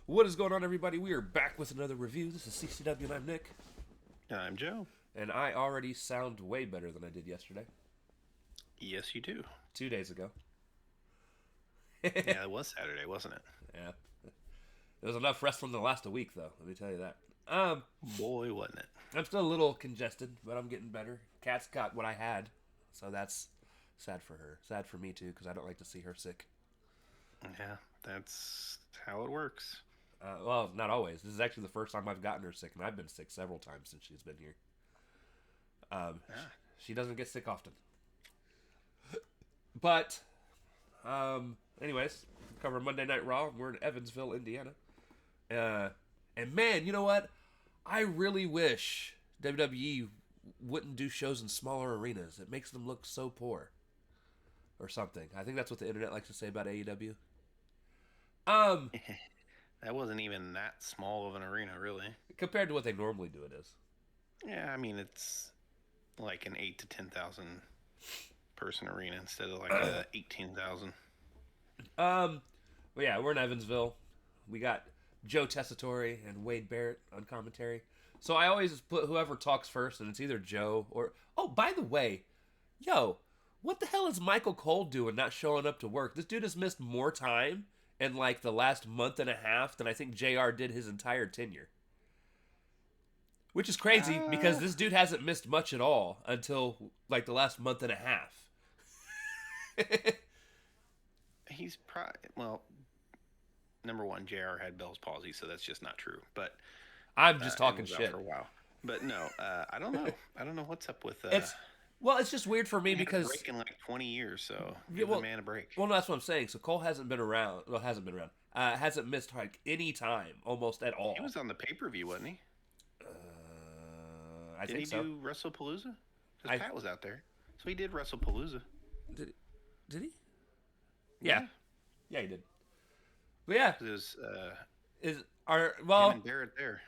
What is going on, everybody? We are back with another review. This is CCW, and I'm Nick. I'm Joe. And I already sound way better than I did yesterday, Yes, you do. 2 days ago. Yeah, it was Saturday, wasn't it? Yeah, there was enough wrestling to last a week, though. Let me tell you that. Boy, wasn't it? I'm still a little congested, but I'm getting better. Kat's got what I had, so that's sad for her. Sad for me too, because I don't like to see her sick. Yeah, that's how it works. Well, not always. This is actually the first time I've gotten her sick, and I've been sick several times since she's been here. Ah, She doesn't get sick often. But, anyways, cover Monday Night Raw. We're in Evansville, Indiana. And man, you know what? I really wish WWE wouldn't do shows in smaller arenas. It makes them look so poor. Or something. I think that's what the internet likes to say about AEW. that wasn't even that small of an arena, really. Compared to what they normally do, it is. Yeah, I mean it's like an 8 to 10,000 person arena instead of like a 18,000. But yeah, we're in Evansville. We got Joe Tessitore and Wade Barrett on commentary. So I always put whoever talks first, and it's either Joe or... Oh, by the way, yo, what the hell is Michael Cole doing not showing up to work? This dude has missed more time in like the last month and a half than I think JR did his entire tenure. Which is crazy because this dude hasn't missed much at all until like the last month and a half. He's probably, well, number one, JR had Bell's palsy, so that's just not true. But I'm just and talking was out shit. for a while. But no, I don't know. I don't know what's up with. It's just weird for me He had a because break in like 20 years, so Yeah, give well- the man a break. well, no, that's what I'm saying. So Cole hasn't been around. Well, hasn't been around. Hasn't missed like any time, almost at all. He was on the pay-per-view, wasn't he? I Did think he so. do Wrestlepalooza? I- Because Pat was out there, so he did Wrestlepalooza. Did he? Yeah, yeah, he did. But yeah, It was is our him well and Barrett there.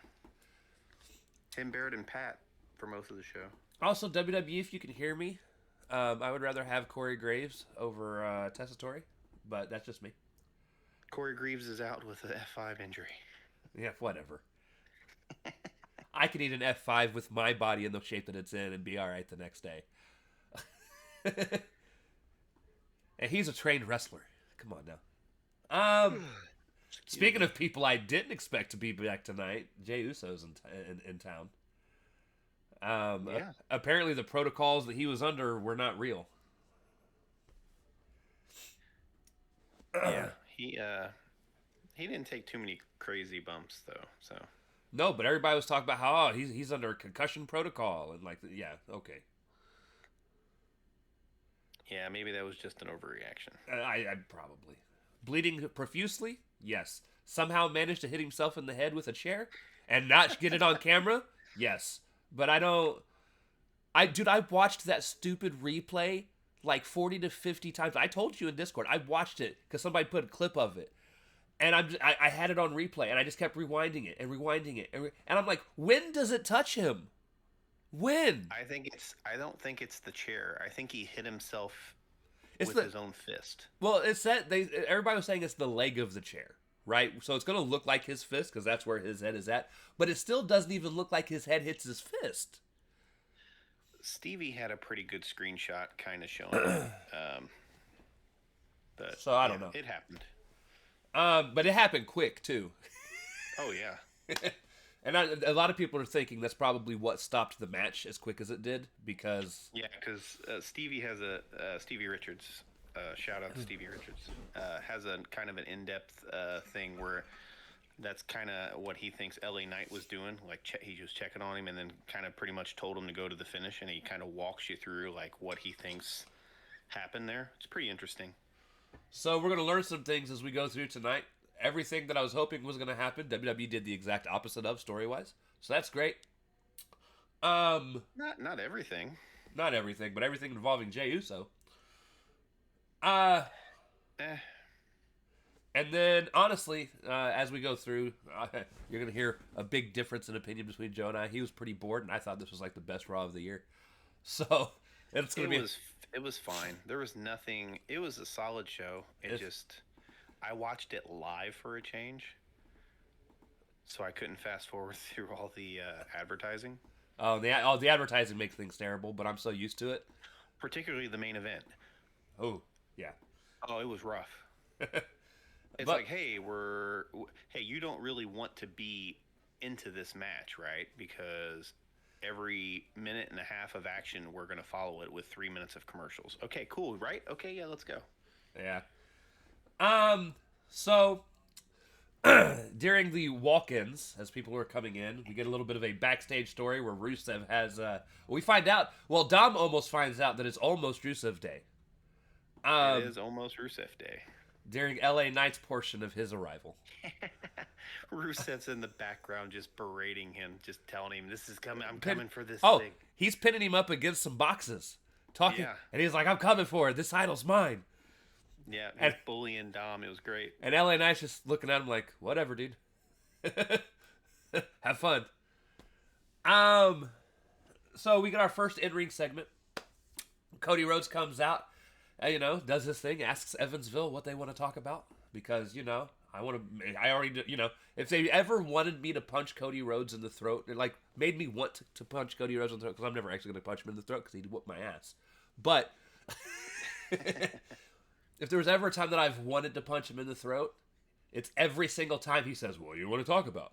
Him, Barrett, and Pat for most of the show. also WWE. If you can hear me, I would rather have Corey Graves over Tessitore, but that's just me. Corey Greaves is out with an F5 injury. Yeah, whatever. I could eat an F5 with my body in the shape that it's in and be all right the next day. And he's a trained wrestler. Come on now. Speaking of people I didn't expect to be back tonight, Jey Uso's in town. Yeah. Apparently the protocols that he was under were not real. Yeah, he didn't take too many crazy bumps though. So No, but everybody was talking about how he's under a concussion protocol and like yeah, okay. yeah, maybe that was just an overreaction. I probably bleeding profusely. Yes. Somehow managed to hit himself in the head with a chair and not get it on camera. Yes, but I don't. I've watched that stupid replay like 40 to 50 times. I told you in Discord. I watched it because somebody put a clip of it, and I had it on replay, and I just kept rewinding it and rewinding it, and I'm like, when does it touch him? When? I don't think it's the chair. I think he hit himself It's with the his own fist. Well, it's that everybody was saying it's the leg of the chair, right? So it's gonna look like his fist because that's where his head is at, but it still doesn't even look like his head hits his fist. Stevie had a pretty good screenshot kind of showing it. But So I don't know. It happened. But it happened quick too, Oh yeah. and a lot of people are thinking that's probably what stopped the match as quick as it did because Yeah, because Stevie has Stevie Richards. Shout out to Stevie Richards. Has a kind of an in-depth thing where that's kind of what he thinks LA Knight was doing. Like he was checking on him and then kind of pretty much told him to go to the finish, and he kind of walks you through like what he thinks happened there. It's pretty interesting. So we're gonna learn some things as we go through tonight. Everything that I was hoping was gonna happen, WWE did the exact opposite of story-wise. So that's great. Not everything. Not everything, but everything involving Jey Uso. Eh. And then, honestly, as we go through, you're going to hear a big difference in opinion between Joe and I. He was pretty bored, and I thought this was like the best Raw of the year. So, it's going to be... It was fine. There was nothing. It was a solid show. I watched it live for a change. so I couldn't fast forward through all the advertising, The advertising makes things terrible, but I'm so used to it. particularly the main event. Oh, yeah. Oh, it was rough. It's But like, hey, hey, you don't really want to be into this match, right? Because every minute and a half of action, we're going to follow it with 3 minutes of commercials. Okay, cool, right? Okay, yeah, let's go. yeah. So during the walk-ins, as people were coming in, we get a little bit of a backstage story where Rusev has. We find out. Well, Dom almost finds out that it's almost Rusev Day. It Um, is almost Rusev Day. during LA Knight's portion of his arrival. Rusev's in the background just berating him, just telling him, "This is coming. I'm coming for this Oh, thing." he's pinning him up against some boxes, talking, Yeah. and he's like, "I'm coming for it. This title's mine." Yeah, And- he's bullying Dom. It was great. And LA Knight's just looking at him like, "Whatever, dude. Have fun." So we got our first in-ring segment. Cody Rhodes comes out, does his thing, asks Evansville what they want to talk about because I already do, if they ever wanted me to punch Cody Rhodes in the throat, it like made me want to punch Cody Rhodes in the throat because I'm never actually going to punch him in the throat because he'd whoop my ass. But if there was ever a time that I've wanted to punch him in the throat, it's every single time he says, "What do you want to talk about?"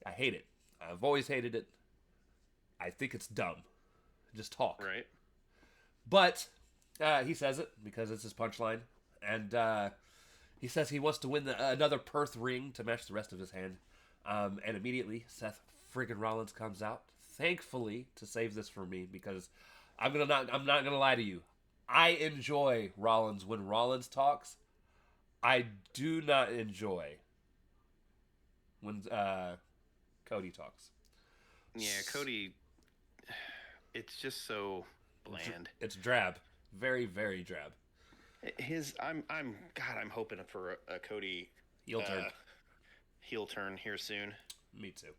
I hate it. I've always hated it. I think it's dumb. Just talk. Right. But he says it because it's his punchline. And he says he wants to win another Perth ring to match the rest of his hand. And immediately, Seth friggin' Rollins comes out, thankfully, to save this for me because I'm not gonna lie to you. I enjoy Rollins when Rollins talks. I do not enjoy when Cody talks. Yeah, Cody. It's just so bland. It's drab, very, very drab. I'm hoping for a Cody Heel turn. Heel turn here soon. Me too.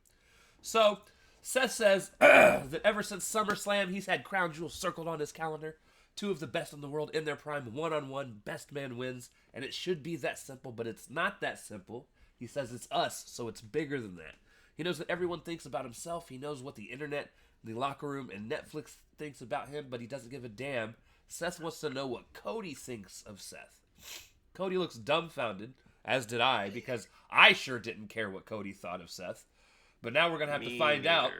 So Seth says that ever since SummerSlam, he's had crown jewels circled on his calendar. 2 of the best in the world in their prime, one-on-one, best man wins, and it should be that simple, but it's not that simple. He says it's us, so it's bigger than that. He knows that everyone thinks about himself. He knows what the internet, the locker room, and Netflix thinks about him, but he doesn't give a damn. Seth wants to know what Cody thinks of Seth. Cody looks dumbfounded, as did I, because I sure didn't care what Cody thought of Seth. But now we're going to have to find out.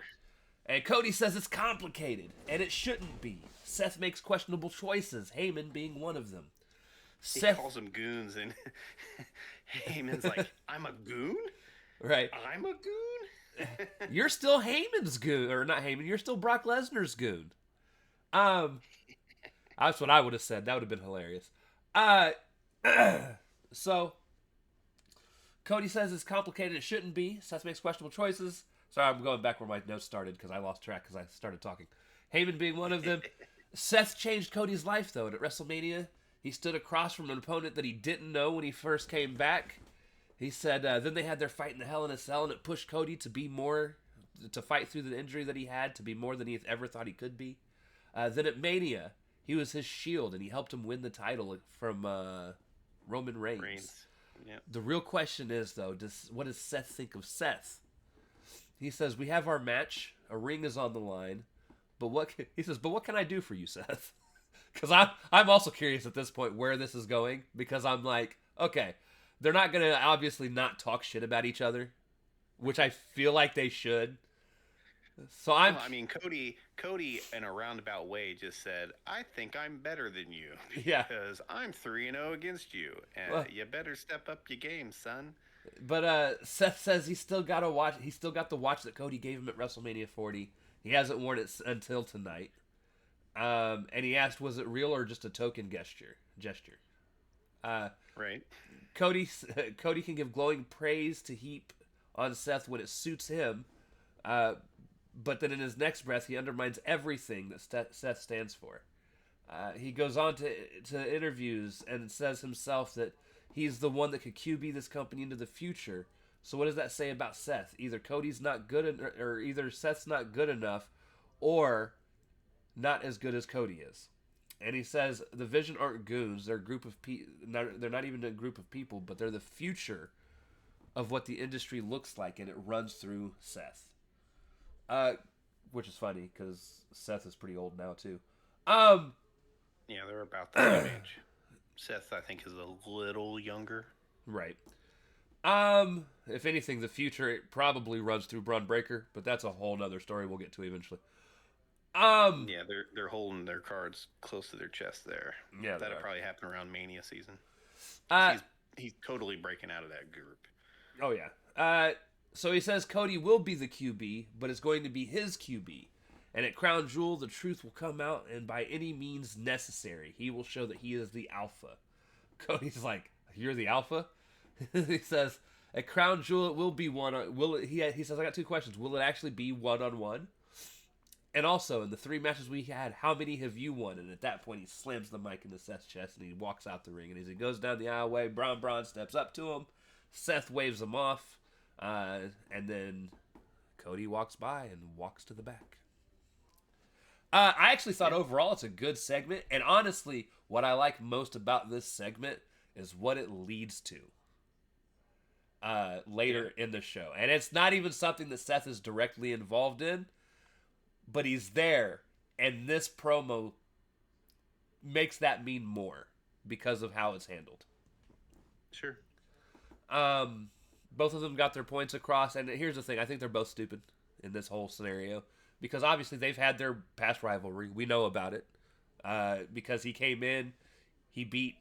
And Cody says it's complicated, and it shouldn't be. Seth makes questionable choices, Heyman being one of them. He calls them goons, and Heyman's like, "I'm a goon? Right. I'm a goon?" You're still Heyman's goon, or not Heyman, you're still Brock Lesnar's goon. That's what I would have said. That would have been hilarious. So, Cody says it's complicated, it shouldn't be. Seth makes questionable choices. Sorry, I'm going back where my notes started because I lost track because I started talking. Heyman being one of them. Seth changed Cody's life, though, and at WrestleMania, he stood across from an opponent that he didn't know when he first came back. He said then they had their fight in the Hell in a Cell, and it pushed Cody to fight through the injury that he had, to be more than he ever thought he could be. Then at Mania, he was his shield, and he helped him win the title from Roman Reigns. Yep. The real question is, though, what does Seth think of Seth? He says, "We have our match. A ring is on the line. But what can I do for you, Seth?" Because I'm also curious at this point where this is going. Because I'm like, okay, they're not going to obviously not talk shit about each other, which I feel like they should. So Cody in a roundabout way just said, "I think I'm better than you Yeah. because I'm 3-0 against you, and you better step up your game, son." But Seth says he still got the watch that Cody gave him at WrestleMania 40. He hasn't worn it until tonight. And he asked, was it real or just a token gesture? Right. Cody can give glowing praise to heap on Seth when it suits him, but then in his next breath, he undermines everything that Seth stands for. He goes on to interviews and says himself that he's the one that could QB this company into the future. So what does that say about Seth? Either Cody's not good, or either Seth's not good enough, or not as good as Cody is. And he says the Vision aren't goons; they're a group of they're not even a group of people, but they're the future of what the industry looks like, and it runs through Seth. Which is funny because Seth is pretty old now too. Yeah, they're about the same age. Seth, I think, is a little younger. Right. If anything, the future it probably runs through Braun Breaker, but that's a whole nother story we'll get to eventually. Yeah, they're holding their cards close to their chest there. Yeah, that'll probably happen around Mania season. He's totally breaking out of that group. Oh yeah. So he says Cody will be the QB, but it's going to be his QB. And at Crown Jewel, the truth will come out, and by any means necessary, he will show that he is the alpha. Cody's like, "You're the alpha?" He says, "At Crown Jewel, it will be one. Will it?" He says, "I got two questions. Will it actually be 1-on-1? And also, in the 3 matches we had, how many have you won?" And at that point, he slams the mic into Seth's chest, and he walks out the ring. And as he goes down the aisleway, Braun steps up to him. Seth waves him off, and then Cody walks by and walks to the back. I actually thought overall it's a good segment, and honestly, what I like most about this segment is what it leads to later in the show. And it's not even something that Seth is directly involved in, but he's there, and this promo makes that mean more because of how it's handled. Sure. Both of them got their points across, and here's the thing, I think they're both stupid in this whole scenario. Because obviously they've had their past rivalry. We know about it. Because he came in, he beat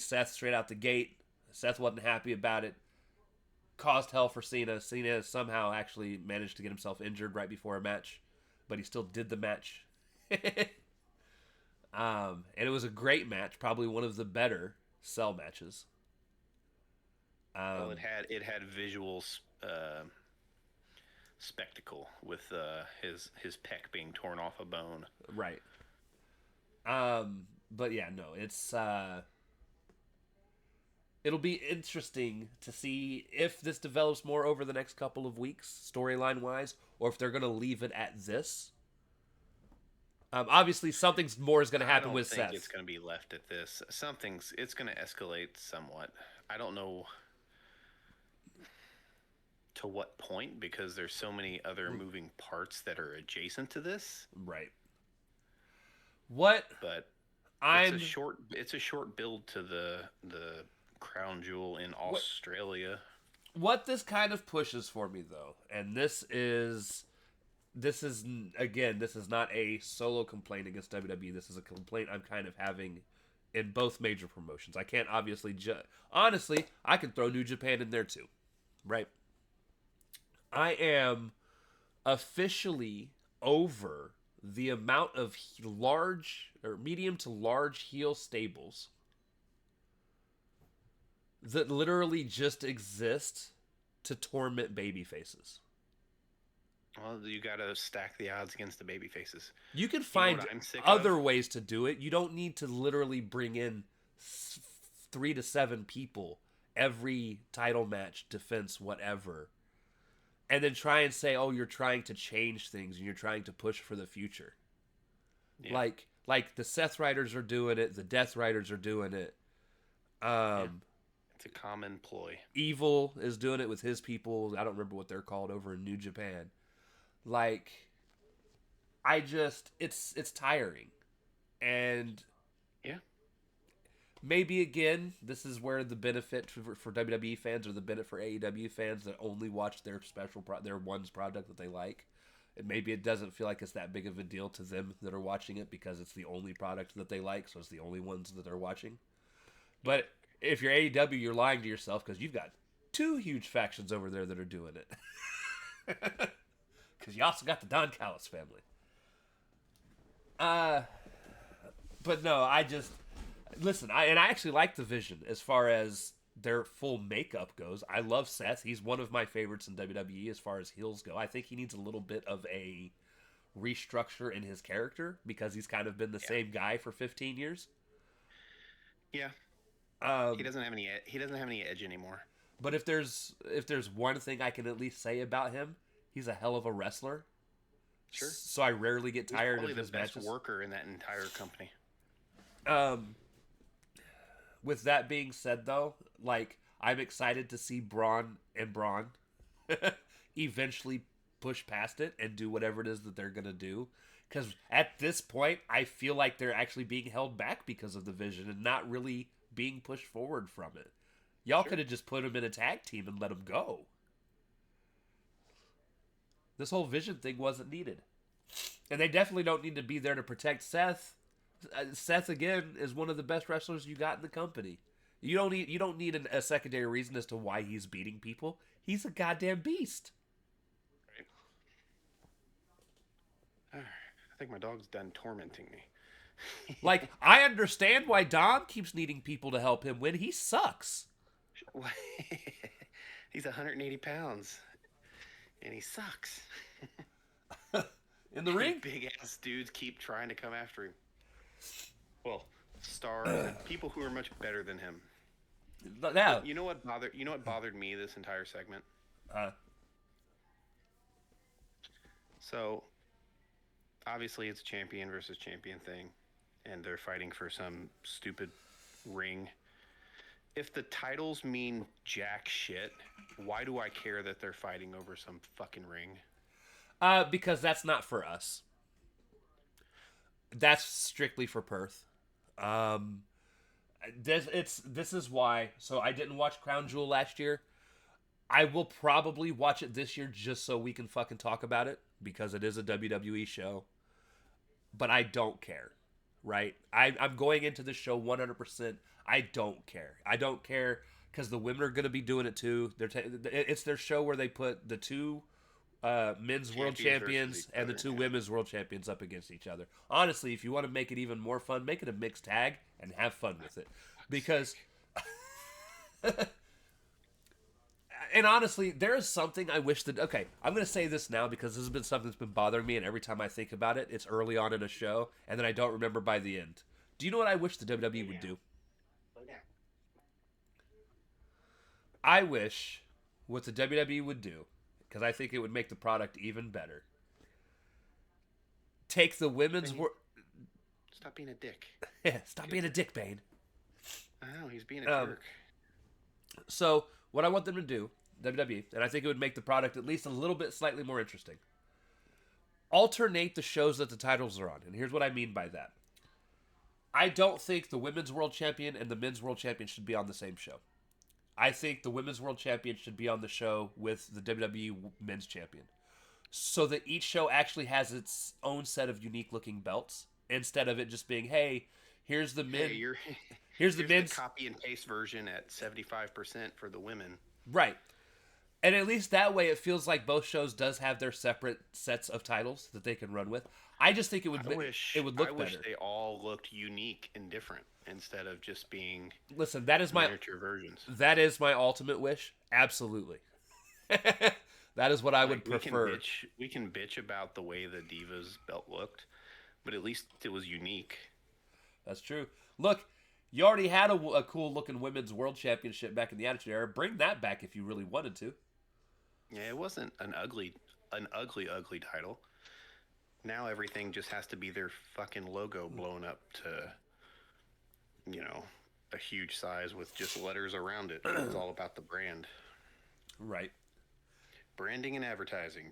Seth straight out the gate. Seth wasn't happy about it. Caused hell for Cena. Cena somehow actually managed to get himself injured right before a match, but he still did the match. And it was a great match, probably one of the better Cell matches. Well, it had visuals. Spectacle with his pec being torn off a bone. Right. But yeah, no, it's it'll be interesting to see if this develops more over the next couple of weeks, storyline wise, or if they're gonna leave it at this. Obviously, something more is gonna happen with Seth. I don't think it's gonna be left at this. It's gonna escalate somewhat. I don't know to what point, because there's so many other moving parts that are adjacent to this. Right. But it's a short build to the Crown Jewel in Australia. What this kind of pushes for me though, and this is not a solo complaint against WWE. This is a complaint I'm kind of having in both major promotions. I can't obviously honestly, I can throw New Japan in there too. Right? I am officially over the amount of large or medium to large heel stables that literally just exist to torment baby faces. Well, you got to stack the odds against the baby faces. You can find other ways to do it. You don't need to literally bring in 3 to 7 people every title match, defense, whatever. And then try and say, "Oh, you're trying to change things and you're trying to push for the future." Yeah. Like the Seth Riders are doing it, the Death Riders are doing it. It's a common ploy. Evil is doing it with his people. I don't remember what they're called over in New Japan. Like, it's tiring, and yeah. Maybe, again, this is where the benefit for WWE fans or the benefit for AEW fans that only watch their their one's product that they like. And maybe it doesn't feel like it's that big of a deal to them that are watching it because it's the only product that they like, so it's the only ones that they're watching. But if you're AEW, you're lying to yourself because you've got 2 huge factions over there that are doing it. Because you also got the Don Callis family. But no, listen, I actually like the Vision as far as their full makeup goes. I love Seth. He's one of my favorites in WWE as far as heels go. I think he needs a little bit of a restructure in his character because he's kind of been the same guy for 15 years. Yeah. He doesn't have any edge anymore. But if there's one thing I can at least say about him, he's a hell of a wrestler. Sure. So I rarely get tired of his matches. He's probably the best worker in that entire company. With that being said, though, like, I'm excited to see Braun and Braun eventually push past it and do whatever it is that they're going to do. Because at this point, I feel like they're actually being held back because of the vision and not really being pushed forward from it. Y'all could have just put them in a tag team and let them go. This whole vision thing wasn't needed. And they definitely don't need to be there to protect Seth. Seth, again, is one of the best wrestlers you got in the company. You don't need a secondary reason as to why he's beating people. He's a goddamn beast. Right. I think my dog's done tormenting me. Like, I understand why Dom keeps needing people to help him win. He sucks. He's 180 pounds. And he sucks. In the ring? Big ass dudes keep trying to come after him. Well, stars and people who are much better than him. Yeah. You know what bothered me this entire segment? So, obviously it's a champion versus champion thing, and they're fighting for some stupid ring. If the titles mean jack shit, why do I care that they're fighting over some fucking ring? Because that's not for us. That's strictly for Perth. This is why. So I didn't watch Crown Jewel last year. I will probably watch it this year just so we can fucking talk about it because it is a WWE show. But I don't care, right? I'm going into this show 100%. I don't care. I don't care because the women are going to be doing it too. It's their show where they put the two men's world champions and the two women's world champions up against each other. Honestly, if you want to make it even more fun, make it a mixed tag and have fun with it. Because... And honestly, there is something I wish that... Okay, I'm going to say this now because this has been something that's been bothering me, and every time I think about it, it's early on in a show, and then I don't remember by the end. Do you know what I wish the WWE would do? I wish what the WWE would do, because I think it would make the product even better. Take the women's... Stop being a dick. Yeah, stop being a dick, Bane. I know, he's being a jerk. So, what I want them to do, WWE, and I think it would make the product at least a little bit slightly more interesting, alternate the shows that the titles are on. And here's what I mean by that. I don't think the Women's World Champion and the Men's World Champion should be on the same show. I think the Women's World Champion should be on the show with the WWE Men's Champion. So that each show actually has its own set of unique-looking belts, instead of it just being, hey, here's the men... Hey, here's the men's... the copy and paste version at 75% for the women. Right. And at least that way it feels like both shows does have their separate sets of titles that they can run with. I just think it would look better. I wish they all looked unique and different instead of just being Listen, that is my miniature versions. That is my ultimate wish. Absolutely. That is what I would prefer. We can bitch about the way the Divas belt looked, but at least it was unique. That's true. Look, you already had a cool looking women's world championship back in the Attitude Era. Bring that back if you really wanted to. Yeah, it wasn't an ugly title. Now everything just has to be their fucking logo blown up to, a huge size with just letters around it. It's all about the brand. Right. Branding and advertising.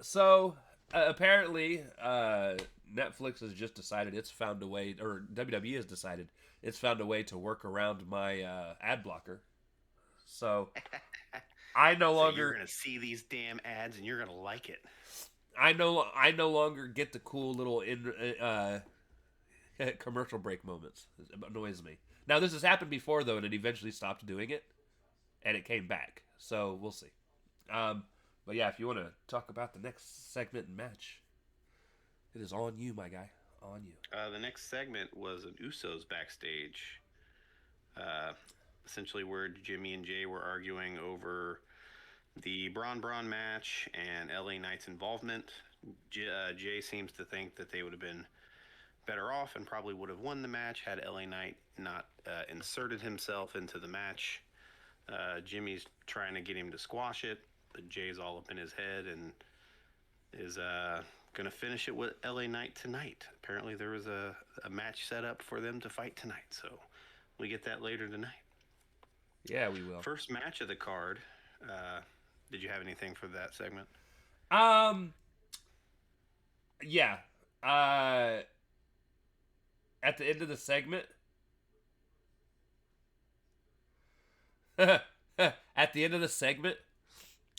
So apparently, Netflix has just decided it's found a way, or WWE has decided it's found a way to work around my ad blocker. So I no longer... you're going to see these damn ads and you're going to like it. I no longer get the cool little commercial break moments. It annoys me. Now, this has happened before, though, and it eventually stopped doing it, and it came back. So, we'll see. But yeah, if you want to talk about the next segment and match, it is on you, my guy. On you. The next segment was an Usos backstage. Essentially where Jimmy and Jay were arguing over the Braun match and LA Knight's involvement. Jay seems to think that they would have been better off and probably would have won the match had LA Knight not inserted himself into the match. Jimmy's trying to get him to squash it, but Jay's all up in his head and is going to finish it with LA Knight tonight. Apparently there was a match set up for them to fight tonight, so we get that later tonight. Yeah, we will. First match of the card. Did you have anything for that segment? Um, yeah. Uh, at the end of the segment, at the end of the segment,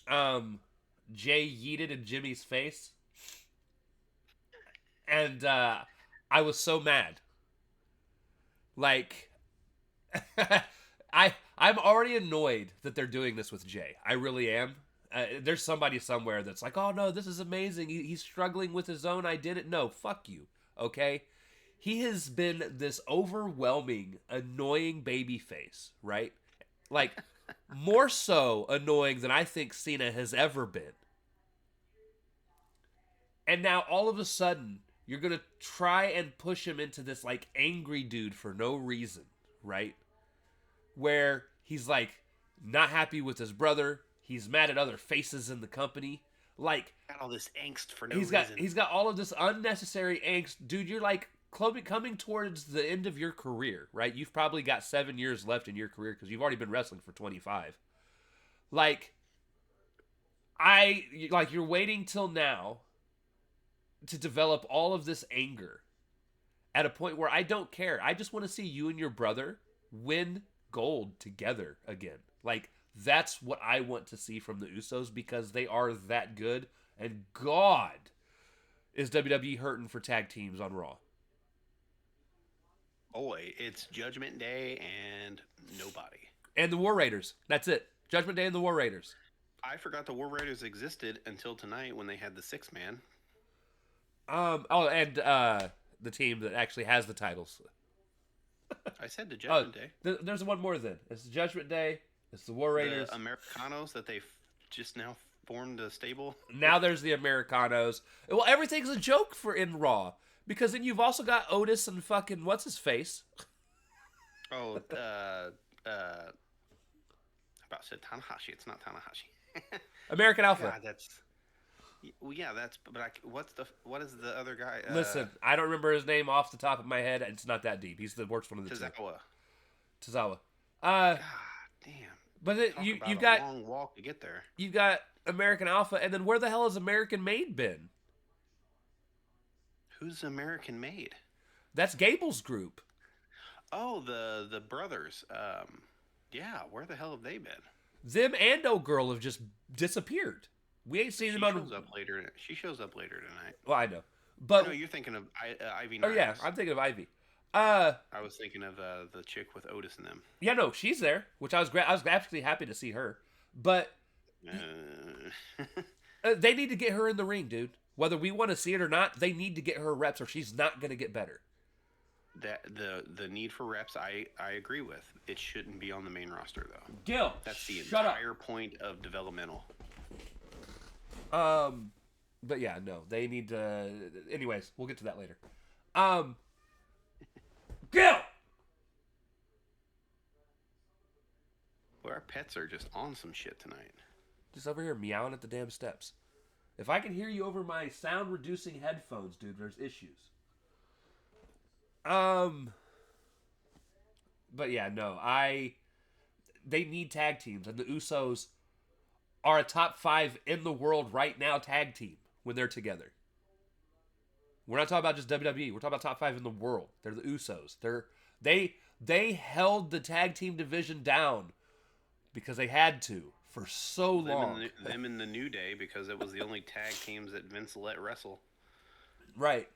um, Jay yeeted in Jimmy's face, and I was so mad. Like, I'm already annoyed that they're doing this with Jay. I really am. There's somebody somewhere that's like, oh no, this is amazing. He's struggling with his own identity. No, fuck you. Okay, he has been this overwhelming, annoying baby face, right? Like, more so annoying than I think Cena has ever been. And now all of a sudden, you're gonna try and push him into this like angry dude for no reason, right? Where he's like not happy with his brother. He's mad at other faces in the company. Like Got all this angst for no reason. he's got all of this unnecessary angst, dude. You're like coming towards the end of your career, right? You've probably got 7 years left in your career because you've already been wrestling for 25. Like you're waiting till now to develop all of this anger at a point where I don't care. I just want to see you and your brother win gold together again. Like, that's what I want to see from the Usos because they are that good. And God, is WWE hurting for tag teams on Raw. Boy, it's Judgment Day and nobody. And the War Raiders. That's it. Judgment Day and the War Raiders. I forgot the War Raiders existed until tonight when they had the 6-man. And the team that actually has the titles. I said the Judgment Day. There's one more then. It's the Judgment Day. It's the War Raiders. The Americanos that they just now formed a stable. Now there's the Americanos. Well, everything's a joke for in Raw. Because then you've also got Otis and fucking what's his face. Oh, I about said Tanahashi. It's not Tanahashi. American Alpha. God, that's. Well, yeah, that's. But what is the other guy? Listen, I don't remember his name off the top of my head. It's not that deep. He's the worst one of the Tozawa. two. Tozawa. God damn. But you got a long walk to get there. You got American Alpha, and then where the hell has American Made been? Who's American Made? That's Gable's group. Oh, the brothers. Yeah, where the hell have they been? Them and old girl have just disappeared. We ain't seen them on. She shows up later tonight. Well, I know, but no, you're thinking of Ivy. Oh yeah, I'm thinking of Ivy. I was thinking of the chick with Otis and them. Yeah, no, she's there, which I was actually happy to see her. But they need to get her in the ring, dude. Whether we want to see it or not, they need to get her reps, or she's not going to get better. That the need for reps, I agree with. It shouldn't be on the main roster though. Gil, that's the shut entire up. point of developmental. But yeah, no, they need to. Anyways, we'll get to that later. Gil. Well, our pets are just on some shit tonight. Just over here meowing at the damn steps. If I can hear you over my sound-reducing headphones, dude, there's issues. But yeah, no, they need tag teams, and the Usos are a top 5 in the world right now tag team when they're together. We're not talking about just WWE. We're talking about top 5 in the world. They're the Usos. They held the tag team division down because they had to for so long. Them in the New Day because it was the only tag teams that Vince let wrestle. Right.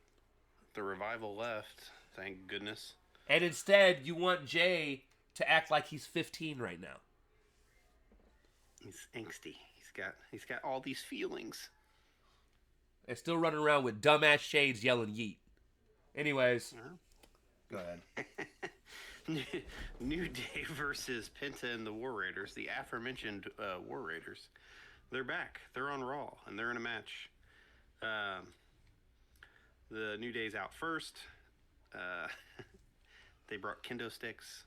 The Revival left, thank goodness. And instead, you want Jay to act like he's 15 right now. He's angsty. He's got all these feelings. And still running around with dumbass shades yelling yeet. Anyways, go ahead. New Day versus Penta and the War Raiders, the aforementioned War Raiders. They're back. They're on Raw, and they're in a match. The New Day's out first. They brought kendo sticks.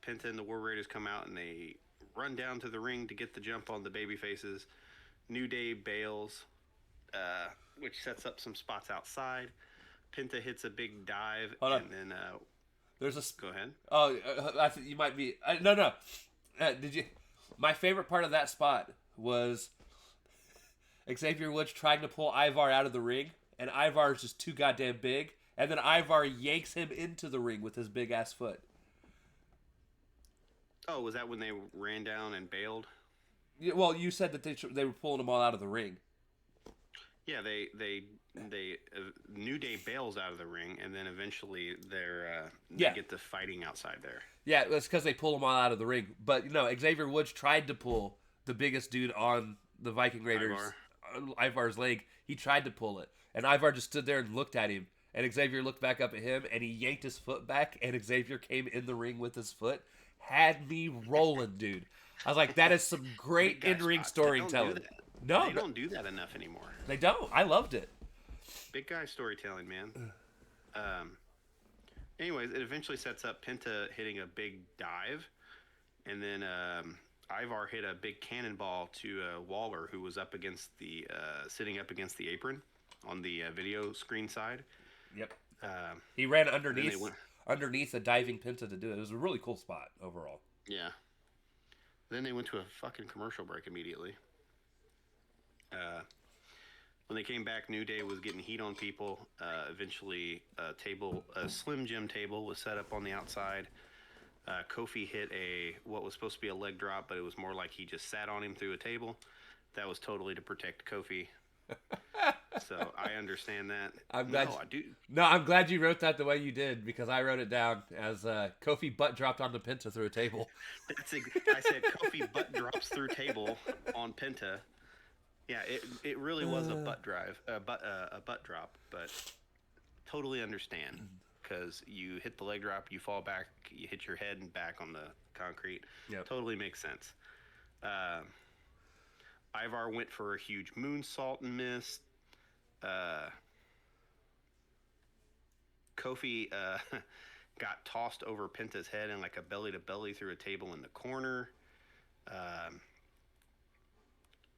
Penta and the War Raiders come out, and they run down to the ring to get the jump on the baby faces. New Day bails, which sets up some spots outside. Penta hits a big dive, and then... There's a... Go ahead. Oh, I think you might be... No. Did you? My favorite part of that spot was Xavier Woods trying to pull Ivar out of the ring, and Ivar is just too goddamn big, and then Ivar yanks him into the ring with his big ass foot. Oh, was that when they ran down and bailed? Well, you said that they were pulling them all out of the ring. Yeah, they New Day bails out of the ring, and then eventually they get the fighting outside there. Yeah, it's because they pull them all out of the ring. But Xavier Woods tried to pull the biggest dude on the Viking Raiders, Ivar's leg. He tried to pull it, and Ivar just stood there and looked at him. And Xavier looked back up at him, and he yanked his foot back, and Xavier came in the ring with his foot. Had me rolling, dude. I was like, that is some great in-ring storytelling. No, they don't do that enough anymore. They don't. I loved it. Big guy storytelling, man. Anyways, it eventually sets up Penta hitting a big dive, and then Ivar hit a big cannonball to Waller, who was up against sitting up against the apron on the video screen side. Yep. He ran underneath a diving Penta to do it. It was a really cool spot overall. Yeah. Then they went to a fucking commercial break immediately. When they came back, New Day was getting heat on people. Eventually, a Slim Jim table was set up on the outside. Kofi hit what was supposed to be a leg drop, but it was more like he just sat on him through a table. That was totally to protect Kofi. So I understand that. I do. No, I'm glad you wrote that the way you did, because I wrote it down as Kofi butt dropped on the Penta through a table. I said Kofi butt drops through table on Penta. Yeah, it really was a butt drop, but totally understand, because you hit the leg drop, you fall back, you hit your head and back on the concrete. Yep. Totally makes sense. Ivar went for a huge moonsault and missed. Kofi got tossed over Penta's head and like a belly to belly through a table in the corner.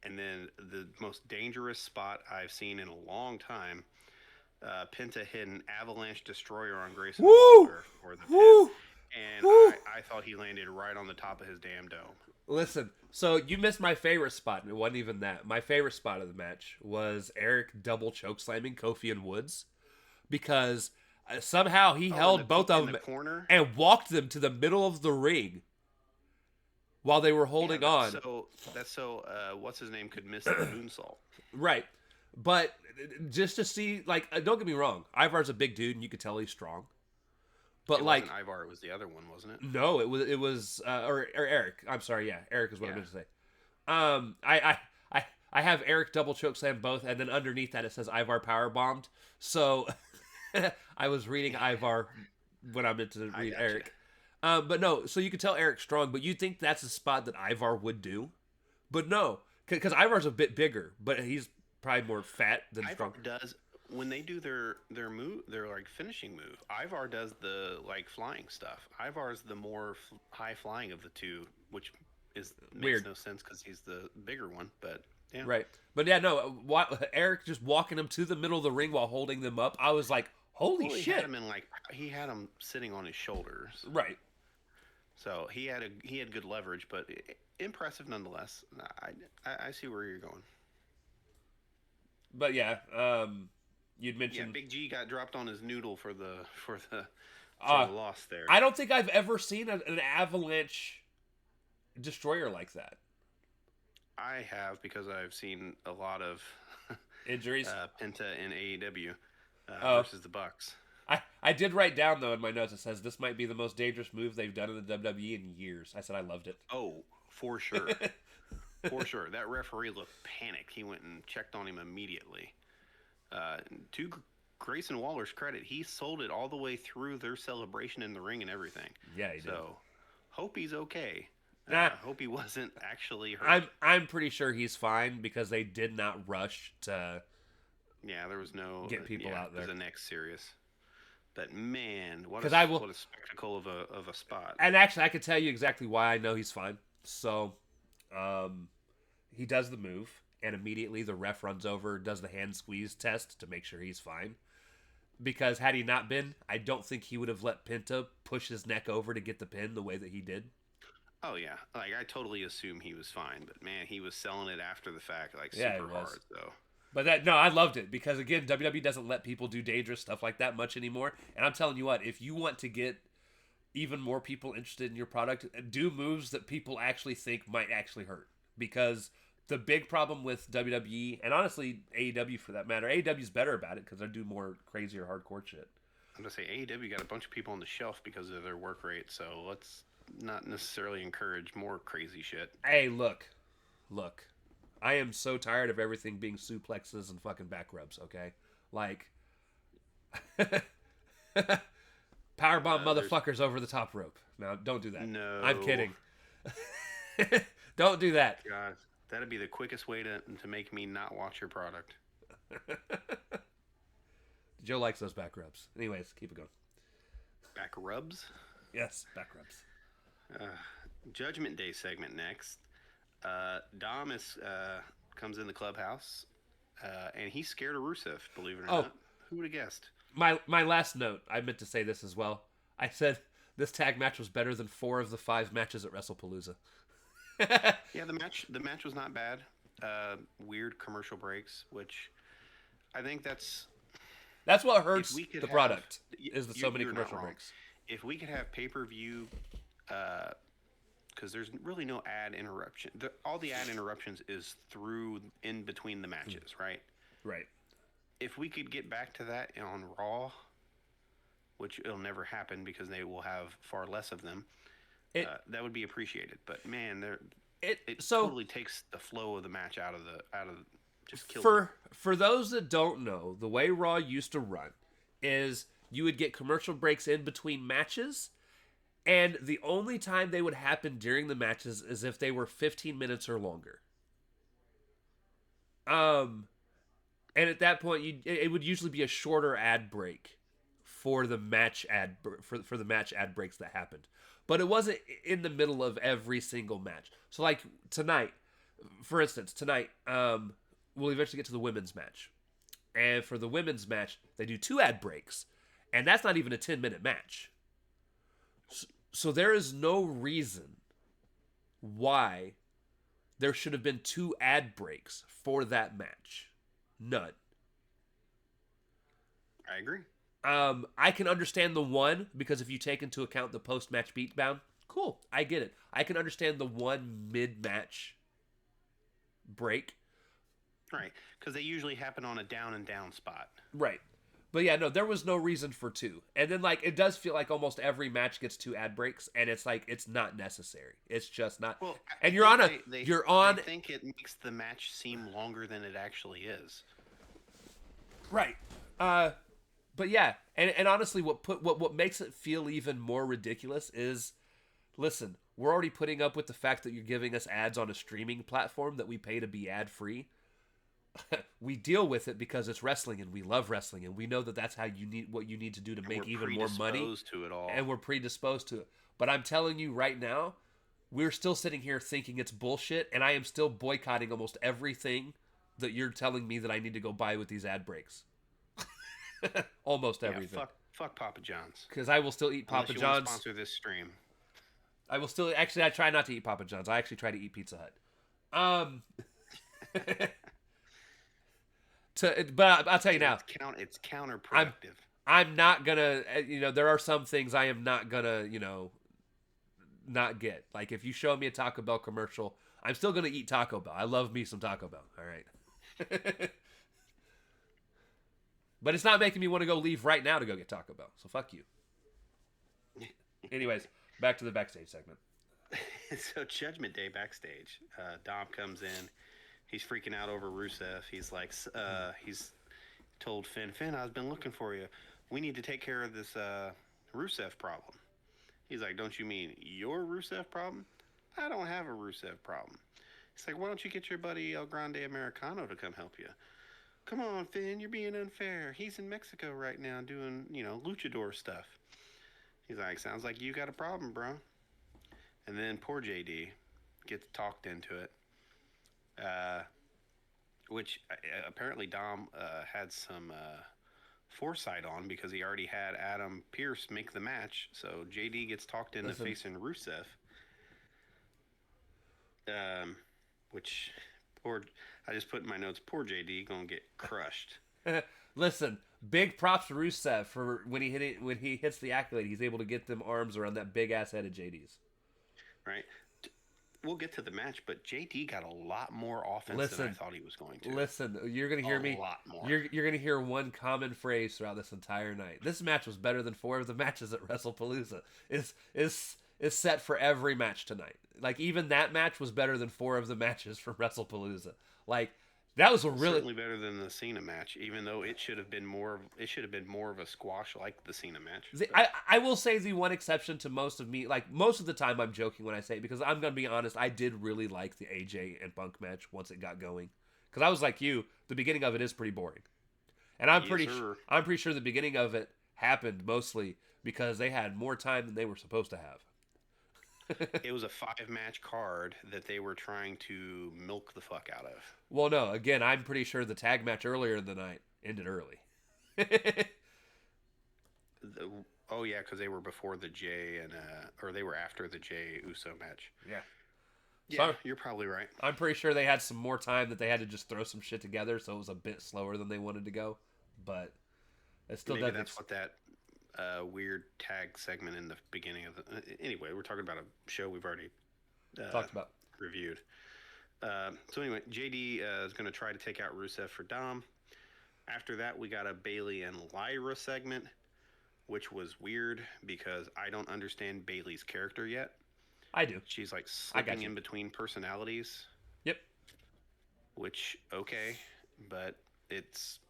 And then the most dangerous spot I've seen in a long time, Penta hit an avalanche destroyer on Grayson Waller for the pin. And I thought he landed right on the top of his damn dome. Listen, so you missed my favorite spot, and it wasn't even that. My favorite spot of the match was Eric double choke slamming Kofi and Woods, because somehow he held both of them and walked them to the middle of the ring while they were holding on. That's so what's his name could miss the moonsault. Right. But just to see, like, don't get me wrong, Ivar's a big dude and you could tell he's strong. But it wasn't Ivar, it was the other one, wasn't it? No, it was or Eric. I'm sorry, yeah, Eric is what I meant to say. I have Eric double choke slam both, and then underneath that it says Ivar power bombed. So I was reading Ivar when I meant to read Eric. But no, so you could tell Eric's strong, but you think that's a spot that Ivar would do. But no, because Ivar's a bit bigger, but he's probably more fat than strong. Ivar does, when they do their move, their like finishing move, Ivar does the like flying stuff. Ivar's the more high flying of the two, which makes weird. No sense because he's the bigger one, but yeah. Right. But yeah, no, Eric just walking him to the middle of the ring while holding them up, I was like, holy shit. He had him sitting on his shoulders. Right. So he had good leverage, but impressive nonetheless. I see where you're going. But yeah, you'd mentioned Big G got dropped on his noodle for the loss there. I don't think I've ever seen an avalanche destroyer like that. I have, because I've seen a lot of injuries. Penta in AEW versus the Bucks. I did write down, though, in my notes, it says this might be the most dangerous move they've done in the WWE in years. I said I loved it. Oh, for sure. For sure. That referee looked panicked. He went and checked on him immediately. To Grayson Waller's credit, he sold it all the way through their celebration in the ring and everything. Yeah, he did. So, hope he's okay. Hope he wasn't actually hurt. I'm pretty sure he's fine, because they did not rush to there was no get people out there. It was the next serious. But man, what a spectacle of a spot. And actually, I could tell you exactly why I know he's fine. So, he does the move, and immediately the ref runs over, does the hand squeeze test to make sure he's fine. Because had he not been, I don't think he would have let Penta push his neck over to get the pin the way that he did. Oh yeah, like I totally assume he was fine, but man, he was selling it after the fact, like Yeah, it super was. hard. So But that no, I loved it because again, WWE doesn't let people do dangerous stuff like that much anymore. And I'm telling you what, if you want to get even more people interested in your product, do moves that people actually think might actually hurt. Because the big problem with WWE and honestly AEW for that matter, AEW's better about it because they do more crazier hardcore shit. I'm gonna say AEW got a bunch of people on the shelf because of their work rate. So let's not necessarily encourage more crazy shit. Hey, look. I am so tired of everything being suplexes and fucking back rubs. Okay, like powerbomb There's motherfuckers over the top rope. Now, don't do that. I'm no kidding. Don't do that. God. That'd be the quickest way to make me not watch your product. Joe likes those back rubs. Anyways, keep it going. Back rubs. Yes, back rubs. Judgment Day segment next. Dom comes in the clubhouse, and he's scared of Rusev. Believe it or Oh, not, who would have guessed? my last note. I meant to say this as well. I said this tag match was better than 4 of the 5 matches at Wrestlepalooza. Yeah, the match was not bad. Weird commercial breaks, which I think That's what if hurts we could the have product is the so many you're not commercial wrong. breaks. If we could have pay-per-view, because there's really no ad interruption. All the ad interruptions is through in between the matches, right? Right. If we could get back to that on Raw, which it'll never happen because they will have far less of them, It that would be appreciated. But man, it so totally takes the flow of the match out of just kills it. for those that don't know, the way Raw used to run is you would get commercial breaks in between matches, and the only time they would happen during the matches is if they were 15 minutes or longer. And at that point, it would usually be a shorter ad break for the match for the match ad breaks that happened, but it wasn't in the middle of every single match. So like tonight, for instance, we'll eventually get to the women's match, and for the women's match, they do 2 ad breaks, and that's not even a 10-minute match. So there is no reason why there should have been 2 ad breaks for that match. None. I agree. I can understand the one because if you take into account the post-match beatdown, cool, I get it. I can understand the one mid-match break, Right, because they usually happen on a down and down spot. right? But yeah, no, there was no reason for 2. And then like it does feel like almost every match gets 2 ad breaks, and it's like it's not necessary. It's just not. Well, And I you're on think a they, you're on I think it makes the match seem longer than it actually is. right. But yeah, and honestly, what makes it feel even more ridiculous is, listen, we're already putting up with the fact that you're giving us ads on a streaming platform that we pay to be ad free. We deal with it because it's wrestling and we love wrestling and we know that that's how you need what you need to do to make even more money. To it all. And we're predisposed to it. But I'm telling you right now, we're still sitting here thinking it's bullshit, and I am still boycotting almost everything that you're telling me that I need to go buy with these ad breaks. Almost everything. Fuck Papa John's. Because I will still eat Unless Papa you want to John's. sponsor this stream. I will still actually. I try not to eat Papa John's. I actually try to eat Pizza Hut. But I'll tell you now. It's counterproductive. I'm not gonna. There are some things I am not gonna. Not get. Like if you show me a Taco Bell commercial, I'm still gonna eat Taco Bell. I love me some Taco Bell. All right. But it's not making me want to go leave right now to go get Taco Bell. So fuck you. Anyways, back to the backstage segment. So Judgment Day backstage, Dom comes in. He's freaking out over Rusev. He's like, he's told Finn, I've been looking for you. We need to take care of this Rusev problem. He's like, don't you mean your Rusev problem? I don't have a Rusev problem. He's like, why don't you get your buddy El Grande Americano to come help you? Come on, Finn, you're being unfair. He's in Mexico right now doing, luchador stuff. He's like, sounds like you got a problem, bro. And then poor JD gets talked into it. Which apparently Dom had some foresight on because he already had Adam Pearce make the match. So JD gets talked into facing Rusev. which poor. I just put in my notes. Poor JD gonna get crushed. Listen, big props to Rusev for when he hits the accolade, he's able to get them arms around that big ass head of JD's. Right. We'll get to the match, but JD got a lot more offense than I Listen, thought he was going to. listen, you're gonna hear A me. lot more. You're gonna hear one common phrase throughout this entire night. This match was better than 4 of the matches at Wrestlepalooza. Is set for every match tonight. Like even that match was better than 4 of the matches from Wrestlepalooza. Like that was a really Certainly better than the Cena match, even though it should have been more. It should have been more of a squash like the Cena match. I will say the one exception to most of me, like most of the time I'm joking when I say it because I'm going to be honest, I did really like the AJ and Punk match once it got going. Because I was like you, the beginning of it is pretty boring. And I'm Yes, pretty sir. I'm pretty sure the beginning of it happened mostly because they had more time than they were supposed to have. It was a 5 match card that they were trying to milk the fuck out of. Well, no, again, I'm pretty sure the tag match earlier in the night ended early. The, oh yeah, because they were before the Jay and or they were after the Jay Uso match. Yeah. Yeah, So you're probably right. I'm pretty sure they had some more time that they had to just throw some shit together, so it was a bit slower than they wanted to go. But it still Maybe doesn't. that's what that weird tag segment in the beginning of the. Anyway, we're talking about a show we've already Talked about. reviewed. So anyway, JD is going to try to take out Rusev for Dom. After that, we got a Bailey and Lyra segment, which was weird because I don't understand Bailey's character yet. I do. She's like I got slipping you. in between personalities, Yep. which okay, but it's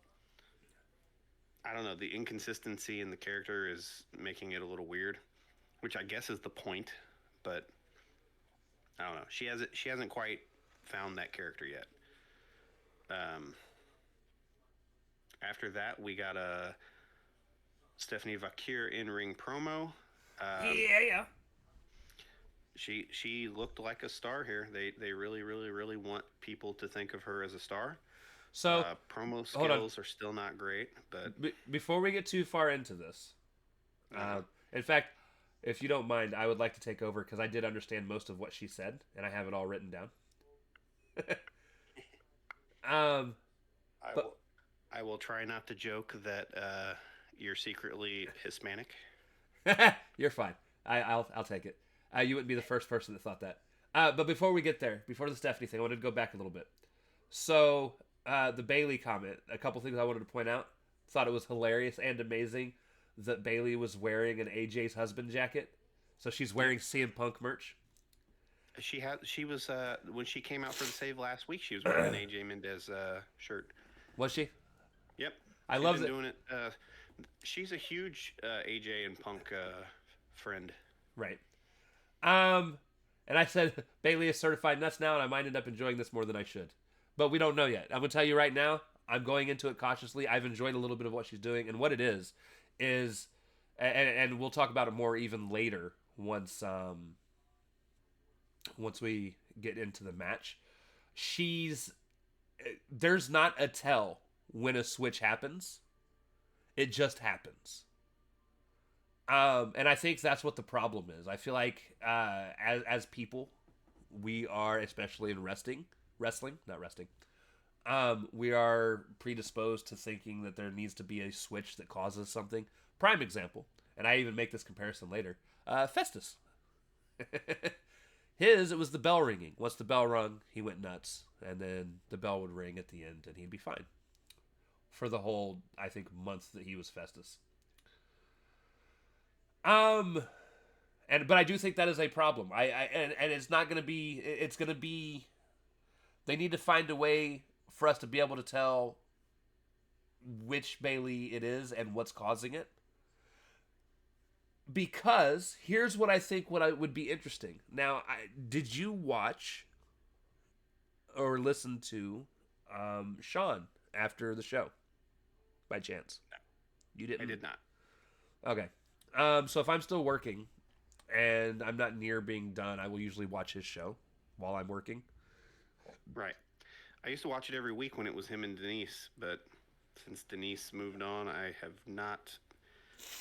I don't know, the inconsistency in the character is making it a little weird, which I guess is the point, but I don't know. She hasn't quite found that character yet. After that, we got a Stephanie Vakir in-ring promo. Yeah. She looked like a star here. They really want people to think of her as a star. So Promo hold on. skills are still not great, but Before we get too far into this, in fact, if you don't mind, I would like to take over because I did understand most of what she said, and I have it all written down. I will try not to joke that you're secretly Hispanic. You're fine. I'll take it. You wouldn't be the first person that thought that. But before we get there, before the Stephanie thing, I wanted to go back a little bit. So the Bailey comment, a couple things I wanted to point out. Thought it was hilarious and amazing that Bailey was wearing an AJ's husband jacket. So she's wearing CM Punk merch. She was when she came out for the save last week. She was wearing an AJ Mendez shirt. Was she? Yep, I she's love been that. doing it. She's a huge AJ and Punk friend. Right. And I said Bailey is certified nuts now, and I might end up enjoying this more than I should. But we don't know yet. I'm gonna tell you right now. I'm going into it cautiously. I've enjoyed a little bit of what she's doing, and what it is, and we'll talk about it more even later once we get into the match. There's not a tell when a switch happens. It just happens. And I think that's what the problem is. I feel like as people, we are, especially in wrestling, not resting. We are predisposed to thinking that there needs to be a switch that causes something. Prime example, and I even make this comparison later. Festus. It was the bell ringing. Once the bell rung, he went nuts, and then the bell would ring at the end, and he'd be fine. For the whole, I think, month that he was Festus. But I do think that is a problem. And it's not going to be. It's going to be. They need to find a way for us to be able to tell which Bailey it is and what's causing it. Because here's what I think would be interesting. Now, did you watch or listen to Sean after the show by chance? You didn't? I did not. Okay. So if I'm still working and I'm not near being done, I will usually watch his show while I'm working. Right. I used to watch it every week when it was him and Denise, but since Denise moved on, I have not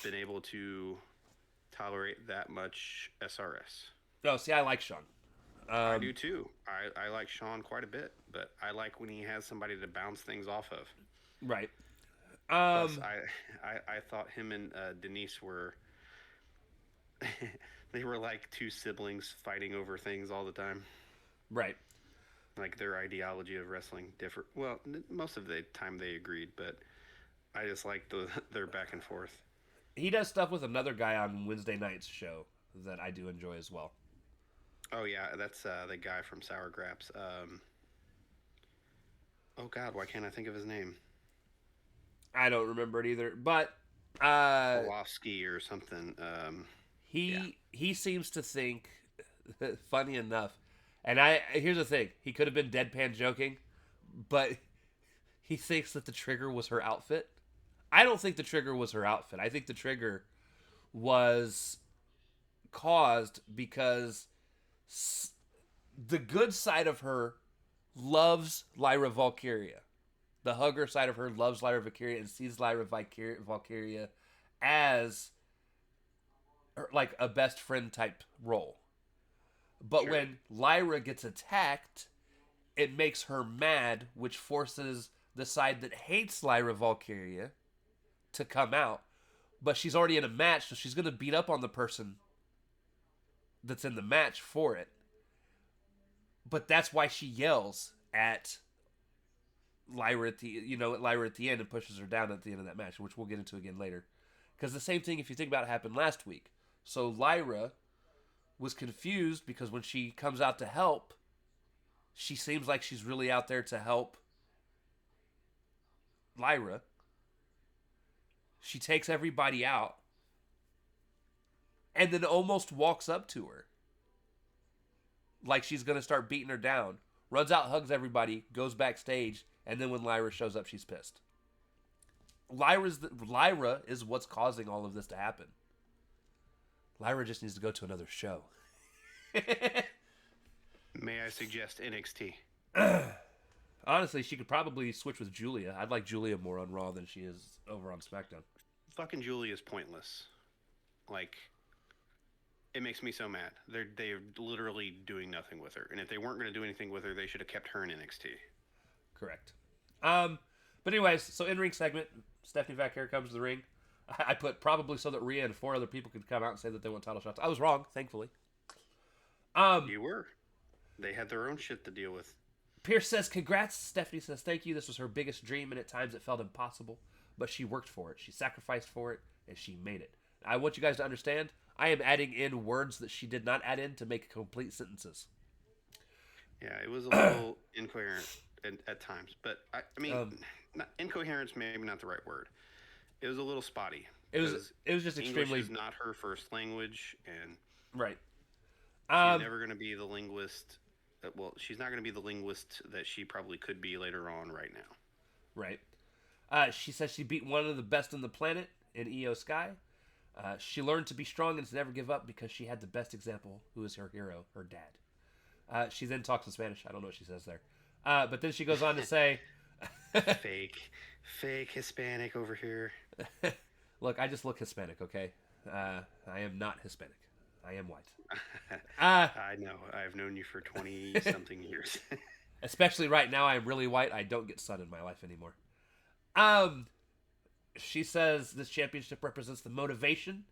been able to tolerate that much SRS. No, see, I like Sean. I do too. I like Sean quite a bit, but I like when he has somebody to bounce things off of. Right. Plus, I thought him and Denise were they were like two siblings fighting over things all the time. Right. Like their ideology of wrestling differ. Well, most of the time they agreed, but I just like their back and forth. He does stuff with another guy on Wednesday night's show that I do enjoy as well. Oh yeah, that's the guy from Sour Graps. Oh God, why can't I think of his name? I don't remember it either, but Wolofsky or something. he seems to think, funny enough, and here's the thing: he could have been deadpan joking, but he thinks that the trigger was her outfit. I don't think the trigger was her outfit. I think the trigger was caused because the good side of her loves Lyra Valkyria. The hugger side of her loves Lyra Valkyria and sees Lyra Valkyria as like a best friend type role. But Sure. when Lyra gets attacked, it makes her mad, which forces the side that hates Lyra Valkyria to come out. But she's already in a match, so she's going to beat up on the person that's in the match for it. But that's why she yells at Lyra at the end and pushes her down at the end of that match, which we'll get into again later. Because the same thing, if you think about it, happened last week. So Lyra was confused because when she comes out to help, she seems like she's really out there to help Lyra. She takes everybody out and then almost walks up to her like she's going to start beating her down. Runs out, hugs everybody, goes backstage, and then when Lyra shows up, she's pissed. Lyra is what's causing all of this to happen. Lyra just needs to go to another show. May I suggest NXT? Honestly, she could probably switch with Julia. I'd like Julia more on Raw than she is over on SmackDown. Fucking Julie is pointless. Like, it makes me so mad. They're literally doing nothing with her. And if they weren't going to do anything with her, they should have kept her in NXT. Correct. But anyways, so in-ring segment, Stephanie Vaquer comes to the ring. I put probably so that Rhea and 4 other people could come out and say that they want title shots. I was wrong, thankfully. You were. They had their own shit to deal with. Pierce says, congrats. Stephanie says, thank you. This was her biggest dream, and at times it felt impossible. But she worked for it. She sacrificed for it, and she made it. I want you guys to understand, I am adding in words that she did not add in to make complete sentences. Yeah, it was a little incoherent at times. But, I mean, incoherence maybe not the right word. It was a little spotty. It was just extremely... English is not her first language, and... Right. She's never going to be the linguist... Well, she's not going to be the linguist that she probably could be later on right now. Right. She says she beat one of the best on the planet in Io Sky. She learned to be strong and to never give up because she had the best example, who is her hero, her dad. She then talks in Spanish. I don't know what she says there. But then she goes on to say... Fake Hispanic over here. Look, I just look Hispanic, okay? I am not Hispanic. I am white. I know. I've known you for 20-something years. Especially right now, I'm really white. I don't get sun in my life anymore. She says this championship represents the motivation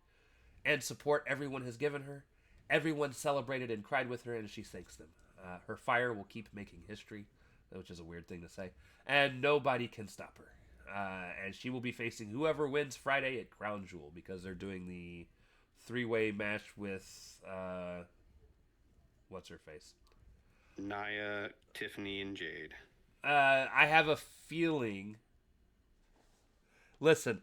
and support everyone has given her. Everyone celebrated and cried with her, and she thanks them. Her fire will keep making history, which is a weird thing to say. And nobody can stop her. And she will be facing whoever wins Friday at Crown Jewel because they're doing the 3-way match with what's her face? Nia, Tiffany, and Jade. I have a feeling. Listen.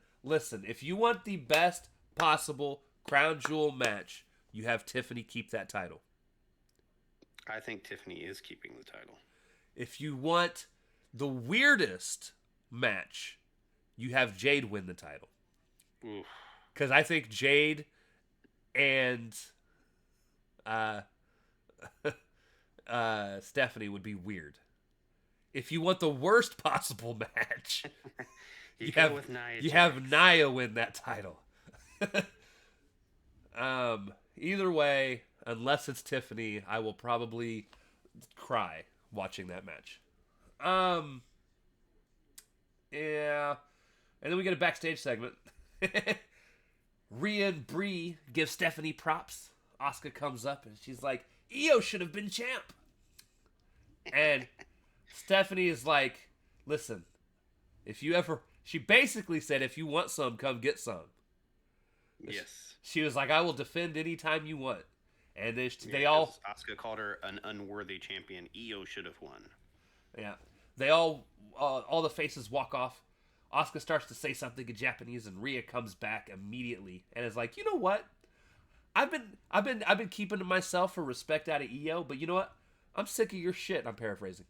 If you want the best possible Crown Jewel match, you have Tiffany keep that title. I think Tiffany is keeping the title. If you want the weirdest match, you have Jade win the title. Because I think Jade and Stephanie would be weird. If you want the worst possible match, you have Nia win that title. Either way, unless it's Tiffany, I will probably cry watching that match. Yeah. And then we get a backstage segment. Rhea and Bree give Stephanie props. Asuka comes up and she's like, Io should have been champ. And Stephanie is like, listen, if you ever... She basically said, if you want some, come get some. Yes. She was like, I will defend anytime you want. And they 'cause Asuka called her an unworthy champion. Io should have won. Yeah. They all the faces walk off. Asuka starts to say something in Japanese, and Rhea comes back immediately and is like, you know what? I've been keeping to myself for respect out of Io, but you know what? I'm sick of your shit. I'm paraphrasing.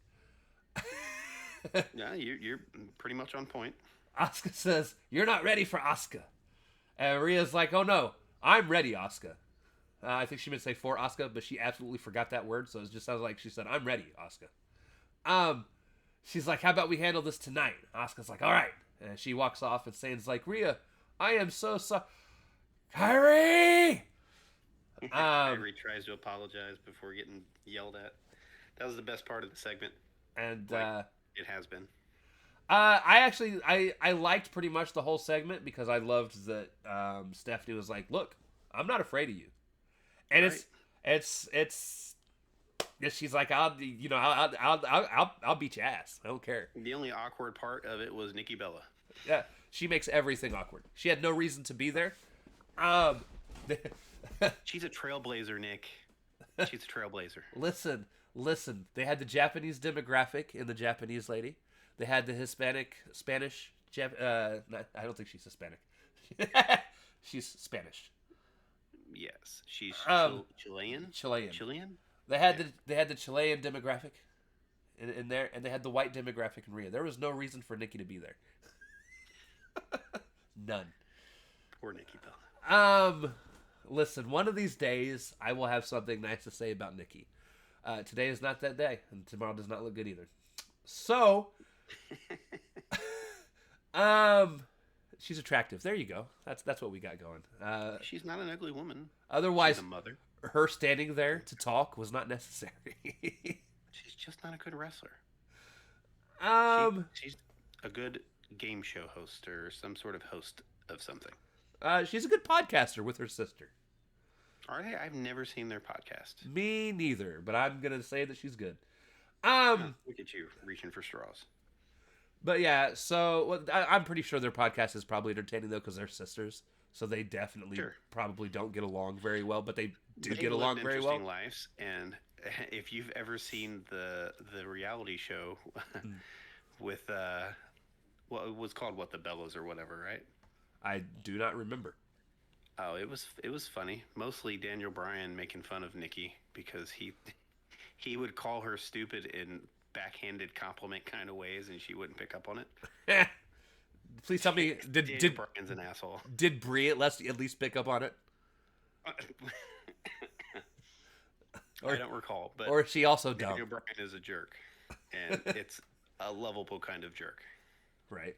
Yeah, you're pretty much on point. Asuka says, you're not ready for Asuka. And Rhea's like, oh no, I'm ready, Asuka. I think she meant to say for Asuka, but she absolutely forgot that word, so it just sounds like she said, I'm ready, Asuka. She's like, how about we handle this tonight? Asuka's like, all right. And she walks off and Sane's like, Rhea, I am so sorry. Kyrie! Kyrie tries to apologize before getting yelled at. That was the best part of the segment. And It has been. I liked pretty much the whole segment because I loved that Stephanie was like, look, I'm not afraid of you. And Right. it's she's like, I'll beat your ass. I don't care. The only awkward part of it was Nikki Bella. Yeah, she makes everything awkward. She had no reason to be there. She's a trailblazer, Nick. She's a trailblazer. Listen. They had the Japanese demographic in the Japanese lady. They had the Spanish. I don't think she's Hispanic. She's Spanish. Yes, she's Chilean. Chilean. They had the Chilean demographic in there, and they had the white demographic in Rhea. There was no reason for Nikki to be there. None. Poor Nikki Bella. Listen, one of these days I will have something nice to say about Nikki. Today is not that day, and tomorrow does not look good either. So, she's attractive. There you go. That's what we got going. She's not an ugly woman. Otherwise, She's a mother. her standing there to talk was not necessary. She's just not a good wrestler. She's a good game show host or some sort of host of something. She's a good podcaster with her sister. Are they? I've never seen their podcast. Me neither, but I'm gonna say that she's good. Look at you reaching for straws. But yeah, so I'm pretty sure their podcast is probably entertaining though because they're sisters, so they definitely probably don't get along very well, but they get along very well. Interesting lives, and if you've ever seen the reality show with what it was called, the Bellas or whatever, right? I do not remember. Oh, it was funny. Mostly Daniel Bryan making fun of Nikki because he would call her stupid in backhanded compliment kind of ways, and she wouldn't pick up on it. Please tell me, did Bryan's an asshole? Did Brie at least pick up on it? I don't recall, but or is she also dumb? Daniel Bryan is a jerk, and it's a lovable kind of jerk. Right.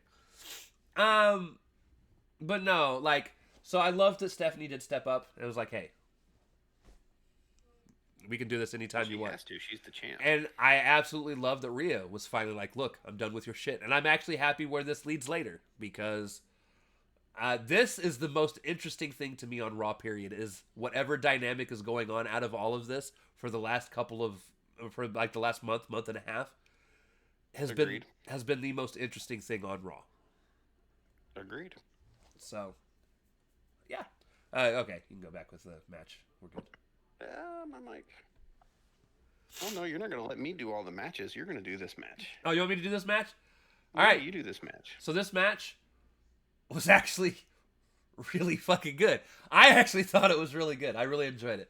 But no, so I loved that Stephanie did step up. It was like, hey, we can do this anytime you want. She has to. She's the champ. And I absolutely love that Rhea was finally like, look, I'm done with your shit. And I'm actually happy where this leads later because this is the most interesting thing to me on Raw, period, is whatever dynamic is going on out of all of this for the last the last month and a half has been the most interesting thing on Raw. Agreed. So, yeah. Okay, you can go back with the match. We're good. I'm like, oh no, you're not going to let me do all the matches. You're going to do this match. Oh, you want me to do this match? All right, you do this match. So this match was actually really fucking good. I actually thought it was really good. I really enjoyed it.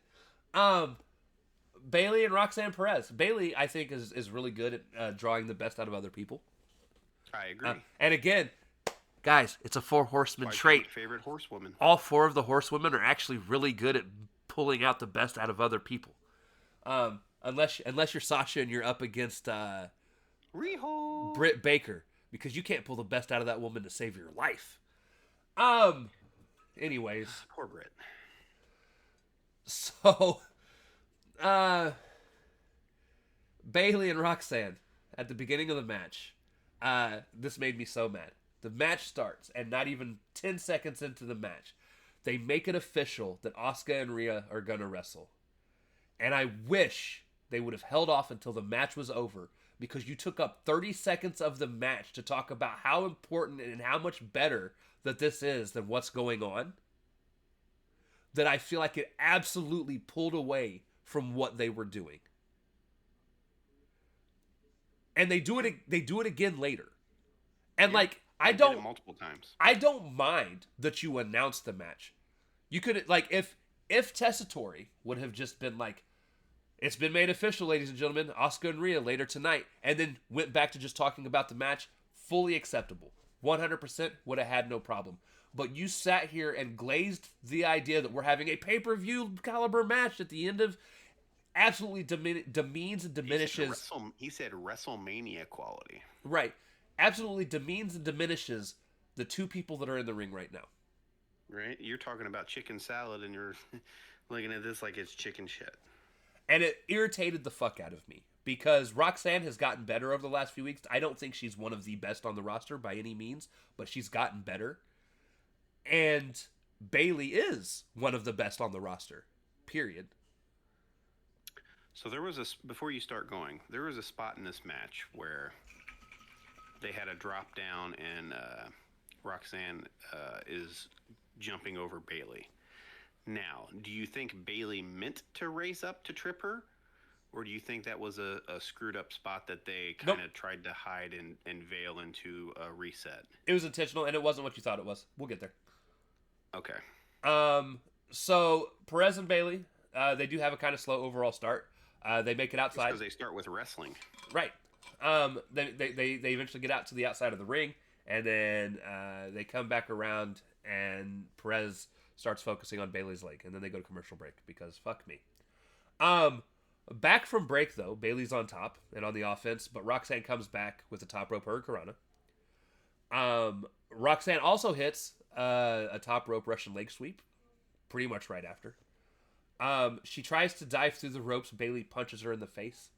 Bayley and Roxanne Perez. Bayley, I think, is really good at drawing the best out of other people. I agree. And again, guys, it's a 4 horseman trait. My favorite horsewoman. All 4 of the horsewomen are actually really good at pulling out the best out of other people. Unless you're Sasha and you're up against Riho. Britt Baker, because you can't pull the best out of that woman to save your life. Anyways, Poor Britt. so Bailey and Roxanne at the beginning of the match. This made me so mad. The match starts, and not even 10 seconds into the match, they make it official that Asuka and Rhea are gonna wrestle. And I wish they would have held off until the match was over, because you took up 30 seconds of the match to talk about how important and how much better that this is than what's going on. That I feel like it absolutely pulled away from what they were doing. And they do it again later. And like I They did don't it multiple times. I don't mind that you announced the match. You could like if Tessitore would have just been like, it's been made official, ladies and gentlemen, Asuka and Rhea later tonight, and then went back to just talking about the match, fully acceptable. 100% would have had no problem. But you sat here and glazed the idea that we're having a pay-per-view caliber match at the end of absolutely demeans and diminishes. He said WrestleMania quality. Right. Absolutely demeans and diminishes the two people that are in the ring right now. Right? You're talking about chicken salad, and you're looking at this like it's chicken shit. And it irritated the fuck out of me. Because Roxanne has gotten better over the last few weeks. I don't think she's one of the best on the roster by any means, but she's gotten better. And Bailey is one of the best on the roster. Period. So there was before you start going, there was a spot in this match where they had a drop down, and Roxanne is jumping over Bailey. Now, do you think Bailey meant to race up to trip her? Or do you think that was a screwed up spot that they kind of tried to hide and veil into a reset? It was intentional, and it wasn't what you thought it was. We'll get there. Okay. So Perez and Bailey, they do have a kind of slow overall start. They make it outside. Because they start with wrestling. Right. They eventually get out to the outside of the ring, and then they come back around, and Perez starts focusing on Bailey's leg, and then they go to commercial break because fuck me. Back from break though, Bailey's on top and on the offense, but Roxanne comes back with a top rope hurricanrana. Roxanne also hits a top rope Russian leg sweep, pretty much right after. She tries to dive through the ropes. Bailey punches her in the face.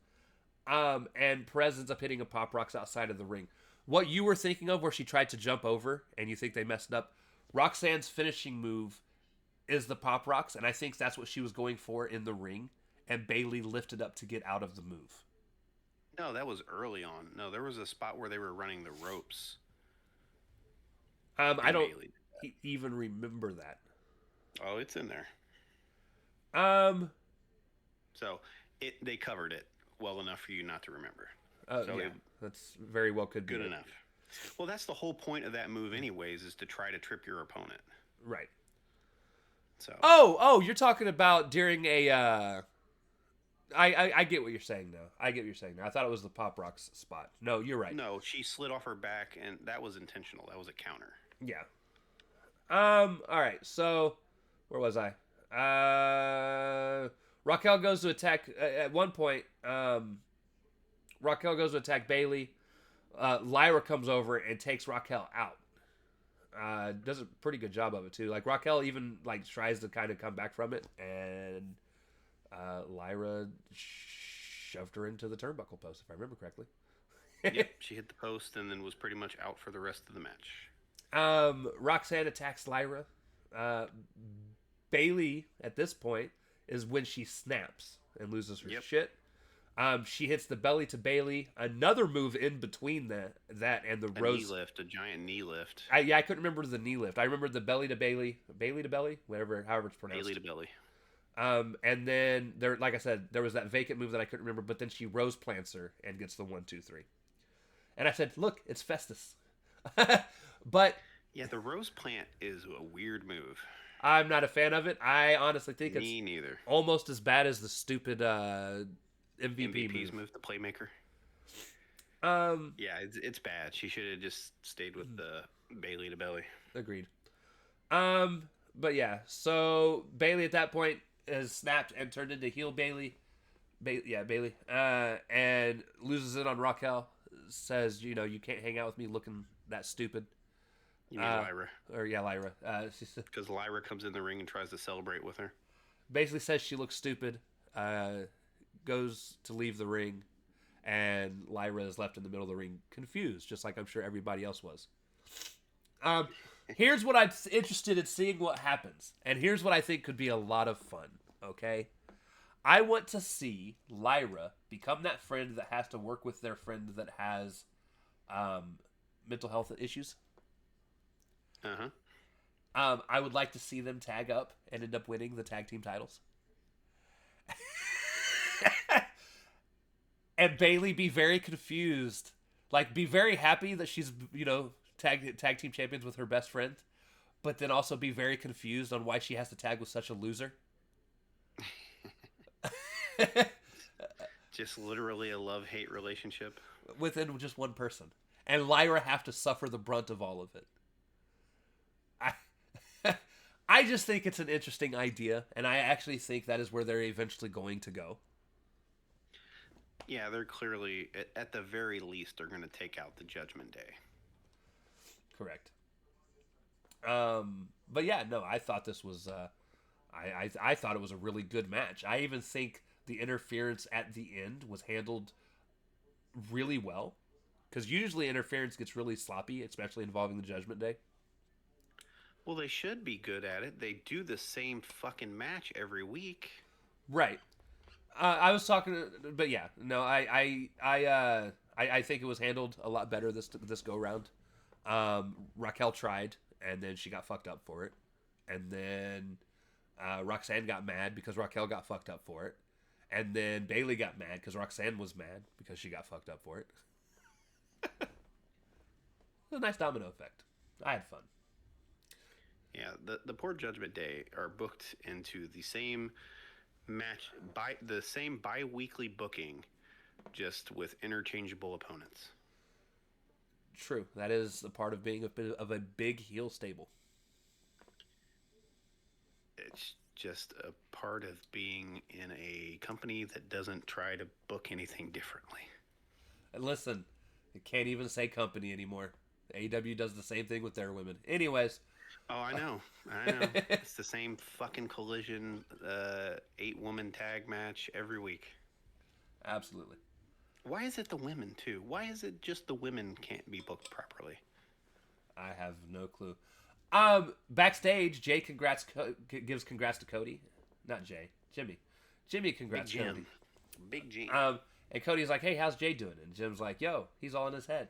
And Perez ends up hitting a pop rocks outside of the ring. What you were thinking of where she tried to jump over and you think they messed up, Roxanne's finishing move is the pop rocks, and I think that's what she was going for in the ring, and Bailey lifted up to get out of the move. No, that was early on. No, there was a spot where they were running the ropes. I don't even remember that. Oh, it's in there. So they covered it well enough for you not to remember. So yeah, that's very well could be good enough. Well, that's the whole point of that move, anyways, is to try to trip your opponent. Right. So. Oh, you're talking about during a. I get what you're saying now. I thought it was the pop rocks spot. No, you're right. No, she slid off her back, and that was intentional. That was a counter. Yeah. All right. So, where was I? Raquel goes to attack at one point. Raquel goes to attack Bailey. Lyra comes over and takes Raquel out. Does a pretty good job of it too. Like Raquel even like tries to kind of come back from it, and Lyra shoved her into the turnbuckle post, if I remember correctly. Yep, she hit the post and then was pretty much out for the rest of the match. Roxanne attacks Lyra. Bailey, at this point, is when she snaps and loses her shit. She hits the belly to Bailey. Another move in between that and the rose. Knee lift, a giant knee lift. I couldn't remember the knee lift. I remember the belly to Bailey, Bailey to belly, however it's pronounced. Bailey to belly. And then there, like I said, there was that vacant move that I couldn't remember, but then she rose plants her and gets the 1, 2, 3. And I said, look, it's Festus. But yeah, the rose plant is a weird move. I'm not a fan of it. I honestly think Me neither. Almost as bad as the stupid MVP's move, the playmaker. Yeah, it's bad. She should have just stayed with the Bailey to belly. Agreed. But yeah, so Bailey at that point has snapped and turned into heel Bailey. Bailey. And loses it on Raquel. Says, you can't hang out with me looking that stupid. You mean Lyra? Lyra. Because Lyra comes in the ring and tries to celebrate with her. Basically says she looks stupid. goes to leave the ring, and Lyra is left in the middle of the ring, confused, just like I'm sure everybody else was. Here's what I'm interested in seeing what happens, and here's what I think could be a lot of fun. Okay, I want to see Lyra become that friend that has to work with their friend that has mental health issues. I would like to see them tag up and end up winning the tag team titles. And Bayley be very confused. Like, be very happy that she's, tag team champions with her best friend, but then also be very confused on why she has to tag with such a loser. Just literally a love-hate relationship. Within just one person. And Lyra have to suffer the brunt of all of it. I just think it's an interesting idea, and I actually think that is where they're eventually going to go. Yeah, they're clearly, at the very least, they're going to take out the Judgment Day. Correct. But yeah, no, I thought this was, I thought it was a really good match. I even think the interference at the end was handled really well, because usually interference gets really sloppy, especially involving the Judgment Day. Well, they should be good at it. They do the same fucking match every week. Right. I was talking, but yeah, no, I think it was handled a lot better this go round. Raquel tried, and then she got fucked up for it, and then Roxanne got mad because Raquel got fucked up for it, and then Bayley got mad because Roxanne was mad because she got fucked up for it. A nice domino effect. I had fun. Yeah, the poor Judgment Day are booked into the same match the same bi-weekly booking, just with interchangeable opponents. True, that is a part of being a bit of a big heel stable. It's just a part of being in a company that doesn't try to book anything differently. And listen, you can't even say company anymore. AEW does the same thing with their women. Anyways. Oh, I know. It's the same fucking Collision 8-woman tag match every week. Absolutely. Why is it the women, too? Why is it just the women can't be booked properly? I have no clue. Backstage, Jay gives congrats to Cody. Not Jay. Jimmy. Jimmy congrats Big Jim. Cody. Big Jim. And Cody's like, hey, how's Jay doing? And Jim's like, yo, he's all in his head.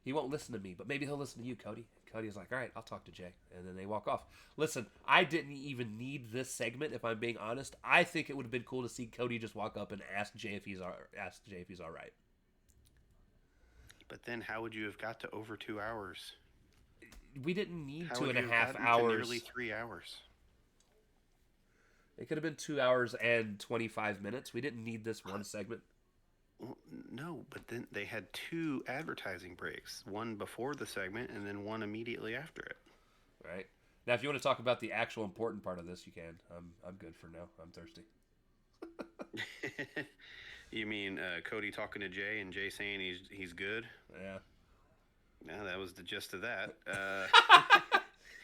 He won't listen to me, but maybe he'll listen to you, Cody. Cody's like, all right, I'll talk to Jay. And then they walk off. Listen, I didn't even need this segment, if I'm being honest. I think it would have been cool to see Cody just walk up and ask Jay if he's all right. But then how would you have got to over 2 hours? We didn't need How 2.5 to hours. nearly 3 hours. It could have been 2 hours and 25 minutes. We didn't need this one segment. Well, no, but then they had 2 advertising breaks. One before the segment and then one immediately after it. Right. Now, if you want to talk about the actual important part of this, you can. I'm good for now. I'm thirsty. You mean Cody talking to Jay and Jay saying he's good? Yeah. Yeah, that was the gist of that.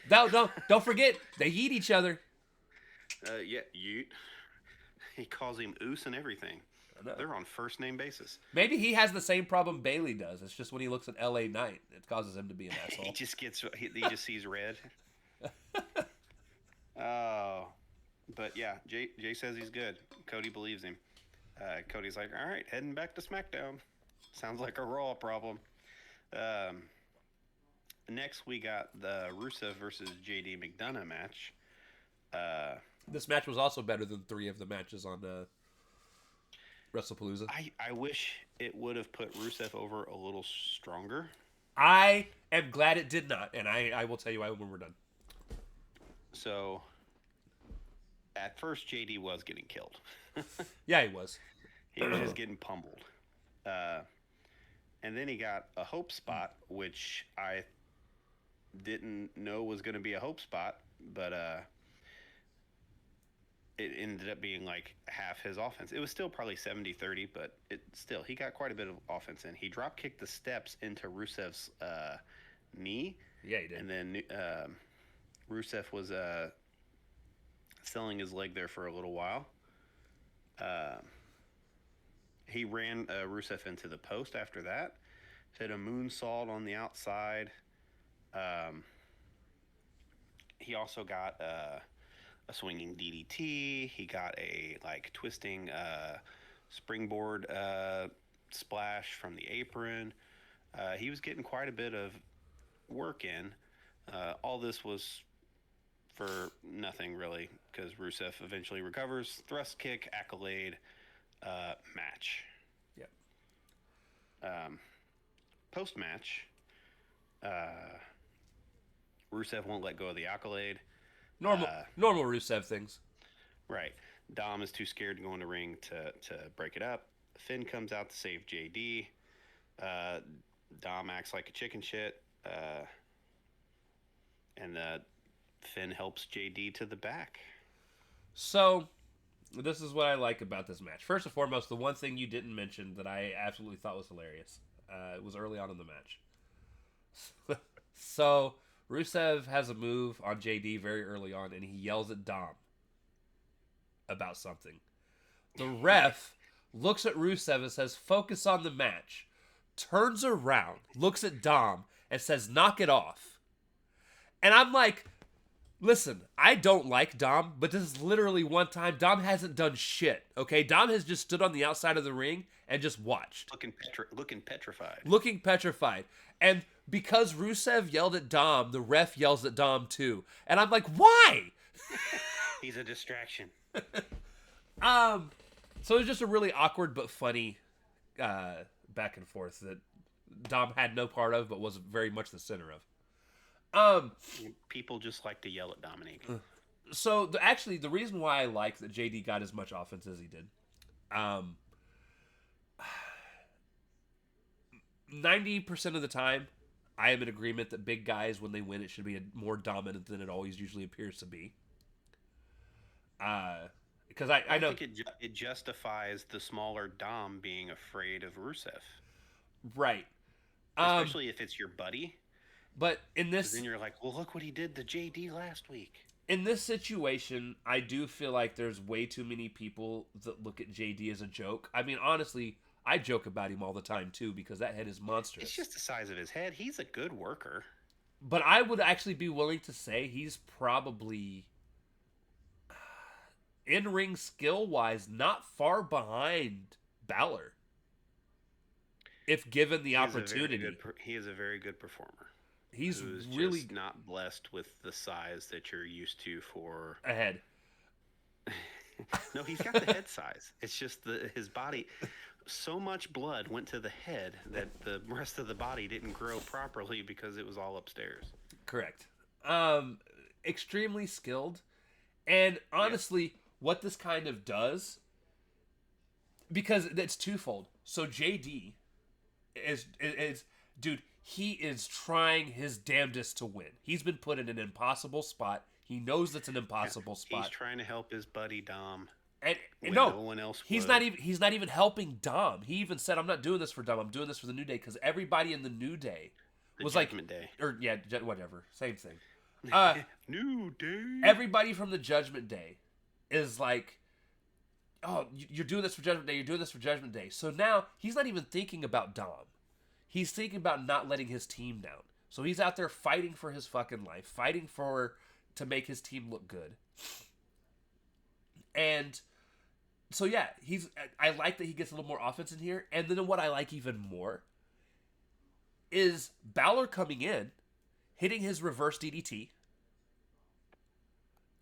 Don't forget, they yeet each other. Yeah, yeet. He calls him Oos and everything. They're on first name basis. Maybe he has the same problem Bayley does. It's just when he looks at LA Knight, it causes him to be an asshole. he just sees red. Oh, but yeah, Jay says he's good. Cody believes him. Cody's like, all right, heading back to SmackDown. Sounds like a Raw problem. Next, we got the Rusev versus JD McDonough match. This match was also better than 3 of the matches on Wrestlepalooza. I wish it would have put Rusev over a little stronger. I am glad it did not, and I will tell you why when we're done. So, at first, JD was getting killed. Yeah, he was. He was just getting pummeled. And then he got a hope spot, which I didn't know was going to be a hope spot, but it ended up being like half his offense. It was still probably 70-30, but he got quite a bit of offense in. He drop kicked the steps into Rusev's knee. Yeah, he did. And then Rusev was selling his leg there for a little while. Uh, he ran Rusev into the post after that. Hit a moonsault on the outside. Um, he also got a swinging DDT. He got a twisting springboard splash from the apron. He was getting quite a bit of work in. All this was for nothing really, because Rusev eventually recovers. Thrust kick, accolade, match. Yep. Post match, Rusev won't let go of the accolade. Normal Rusev things. Right. Dom is too scared to go in the ring to break it up. Finn comes out to save JD. Dom acts like a chicken shit. And Finn helps JD to the back. So, this is what I like about this match. First and foremost, the one thing you didn't mention that I absolutely thought was hilarious was early on in the match. So, Rusev has a move on JD very early on, and he yells at Dom about something. The ref looks at Rusev and says, "Focus on the match." Turns around, looks at Dom, and says, "Knock it off." And I'm like, listen, I don't like Dom, but this is literally one time. Dom hasn't done shit, okay? Dom has just stood on the outside of the ring and just watched. Looking petrified. Looking petrified. And because Rusev yelled at Dom, the ref yells at Dom too. And I'm like, why? He's a distraction. So it was just a really awkward but funny back and forth that Dom had no part of, but was very much the center of. People just like to yell at Dominic. So the reason why I like that JD got as much offense as he did, 90% of the time, I am in agreement that big guys, when they win, it should be more dominant than it always usually appears to be. Because I know think it justifies the smaller Dom being afraid of Rusev, right, especially if it's your buddy. But in this, then you're like, well, look what he did to JD last week. In this situation, I do feel like there's way too many people that look at JD as a joke. I mean, honestly, I joke about him all the time too, because that head is monstrous. It's just the size of his head. He's a good worker. But I would actually be willing to say he's probably, in-ring skill-wise, not far behind Balor, if given the opportunity. He is a very good performer. He's who's really just not blessed with the size that you're used to for a head. No, he's got the head size. It's just his body. So much blood went to the head that the rest of the body didn't grow properly because it was all upstairs. Correct. Extremely skilled. And honestly, what this kind of does, because it's twofold. So JD is dude, he is trying his damnedest to win. He's been put in an impossible spot. He knows it's an impossible spot. He's trying to help his buddy Dom. And no one else he's not even helping Dom. He even said, "I'm not doing this for Dom. I'm doing this for the New Day," because everybody in the New Day was Judgment Day. Or whatever, same thing. New Day. Everybody from the Judgment Day is like, "Oh, you're doing this for Judgment Day. You're doing this for Judgment Day." So now he's not even thinking about Dom. He's thinking about not letting his team down. So he's out there fighting for his fucking life, fighting to make his team look good. And so yeah, I like that he gets a little more offense in here. And then what I like even more is Balor coming in, hitting his reverse DDT,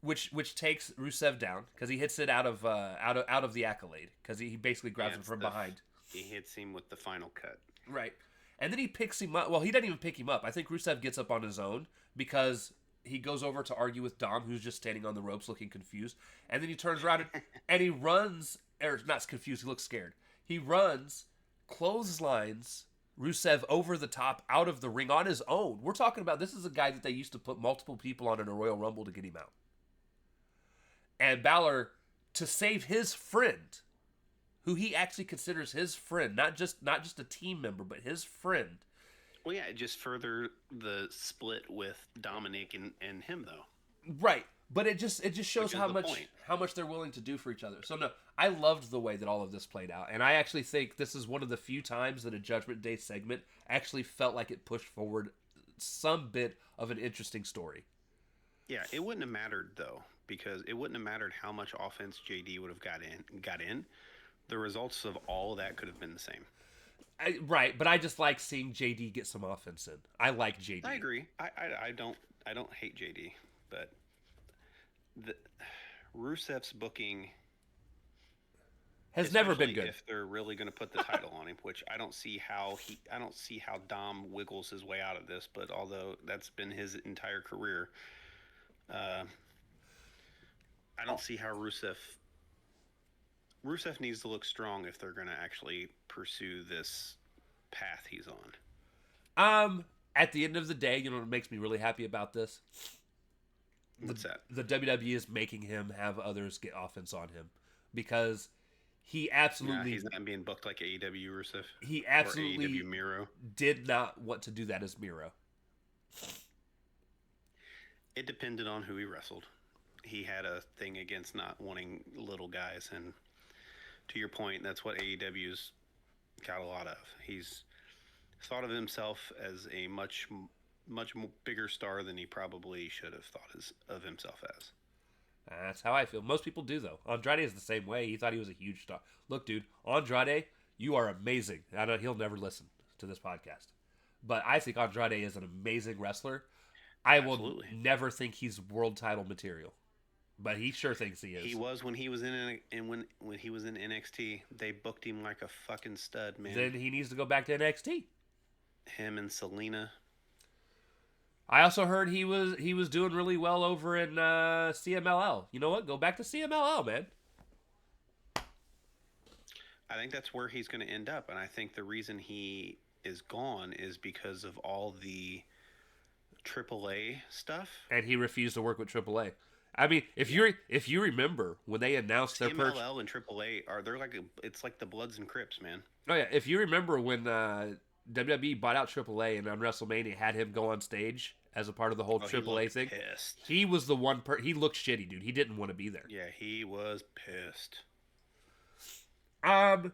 which takes Rusev down because he hits it out of the accolade, because he basically grabs him from behind. He hits him with the final cut. Right. And then he picks him up. Well, he doesn't even pick him up. I think Rusev gets up on his own because he goes over to argue with Dom, who's just standing on the ropes looking confused. And then he turns around and he runs, or not confused, he looks scared. He runs, clotheslines Rusev over the top out of the ring on his own. We're talking about, this is a guy that they used to put multiple people on in a Royal Rumble to get him out. And Balor, to save his friend, who he actually considers his friend, not just a team member, but his friend. Well, yeah, just further the split with Dominic and him, though. Right. But it just shows Which is how the much point. how much they're willing to do for each other. So no, I loved the way that all of this played out, and I actually think this is one of the few times that a Judgment Day segment actually felt like it pushed forward some bit of an interesting story. Yeah, it wouldn't have mattered though, because it wouldn't have mattered how much offense JD would have got in. The results of all of that could have been the same. Right, but I just like seeing JD get some offense in. I like JD. I agree. I don't hate JD, but the Rusev's booking Has never been especially good. if they're really going to put the title on him, which I don't see how Dom wiggles his way out of this. But although that's been his entire career, I don't see how Rusev needs to look strong if they're going to actually pursue this path he's on. At the end of the day, you know what makes me really happy about this? What's that? The WWE is making him have others get offense on him because he absolutely He's not being booked like AEW Rusev. he Or absolutely AEW Miro. did not want to do that as Miro. It depended on who he wrestled. He had a thing against not wanting little guys, and to your point, that's what AEW's got a lot of. He's thought of himself as a much bigger star than he probably should have thought of himself as. That's how I feel. Most people do, though. Andrade is the same way. He thought he was a huge star. Look, dude, Andrade, you are amazing. I know he'll never listen to this podcast, but I think Andrade is an amazing wrestler. I Absolutely. will never think he's world title material, but he sure thinks he is. He was when he was when he was in NXT. They booked him like a fucking stud, man. Then he needs to go back to NXT. Him and Selena. I also heard he was doing really well over in CMLL. You know what? Go back to CMLL, man. I think that's where he's going to end up, and I think the reason he is gone is because of all the AAA stuff. And he refused to work with AAA. I mean, if you remember when they announced their purchase, CMLL and AAA they're like it's like the Bloods and Crips, man. oh yeah, if you remember when WWE bought out AAA and on WrestleMania had him go on stage as a part of the whole AAA thing, pissed. he was the one. He looked shitty, dude. He didn't want to be there. Yeah, he was pissed. But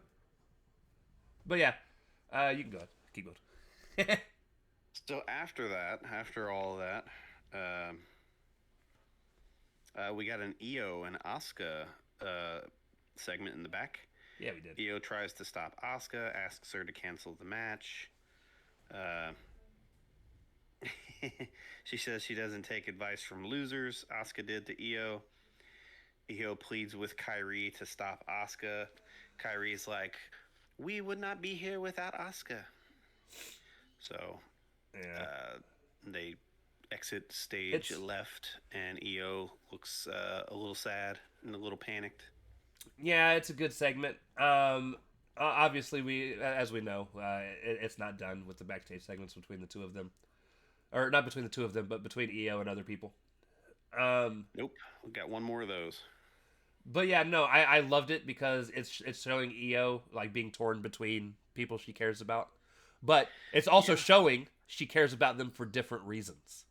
yeah, you can go ahead. Keep going. So after all of that, we got an Io and Asuka segment in the back. Yeah, we did. Io tries to stop Asuka, asks her to cancel the match. She says she doesn't take advice from losers. Asuka did to Io. Io pleads with Kyrie to stop Asuka. Kyrie's like, we would not be here without Asuka. So Yeah. they exit stage left, and Io looks a little sad and a little panicked. Yeah, it's a good segment. Obviously, as we know, it's not done with the backstage segments between the two of them, or not between the two of them, but between Io and other people. Nope, we got one more of those. But yeah, no, I loved it because it's showing Io like being torn between people she cares about, but it's also showing she cares about them for different reasons.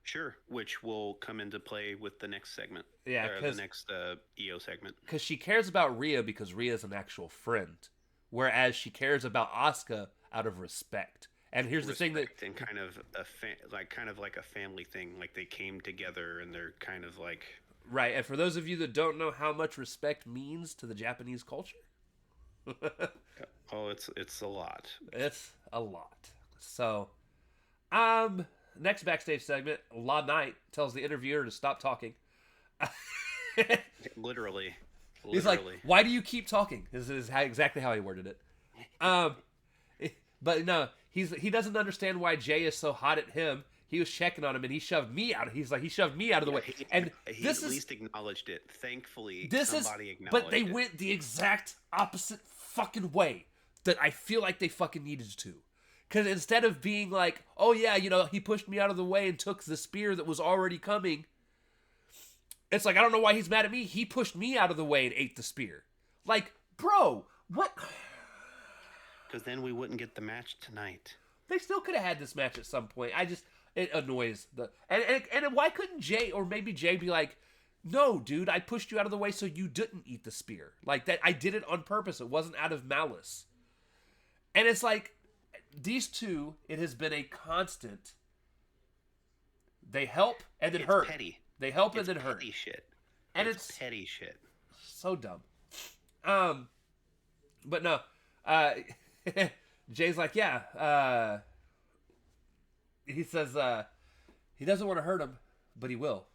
Sure, which will come into play with the next segment. Yeah, the next Io segment. Because she cares about Rhea because Rhea is an actual friend, whereas she cares about Asuka out of respect. And here's the thing that and kind of like a family thing, like they came together and they're kind of like right. And for those of you that don't know how much respect means to the Japanese culture, oh, it's a lot. It's a lot. So, next backstage segment, La Knight tells the interviewer to stop talking. Literally. He's like, "Why do you keep talking?" This is exactly how he worded it. But no, he doesn't understand why Jay is so hot at him. He was checking on him, and he shoved me out. He's like, he shoved me out of the way. And he this at is least acknowledged it. Thankfully, this somebody is, acknowledged but they it. went the exact opposite fucking way that I feel like they fucking needed to. Because instead of being like, oh yeah, you know, he pushed me out of the way and took the spear that was already coming. It's like, I don't know why he's mad at me. He pushed me out of the way and ate the spear. Like, bro, what? Because then we wouldn't get the match tonight. They still could have had this match at some point. It annoys and why couldn't Jay or maybe Jay be like, No, dude, I pushed you out of the way so you didn't eat the spear. Like that, I did it on purpose. It wasn't out of malice. And it's like, these two, it has been a constant. They help and then hurt. Petty. They help It's and then hurt. petty shit. And it's petty shit. So dumb. But no. Jay's like, yeah. He says he doesn't want to hurt him, but he will.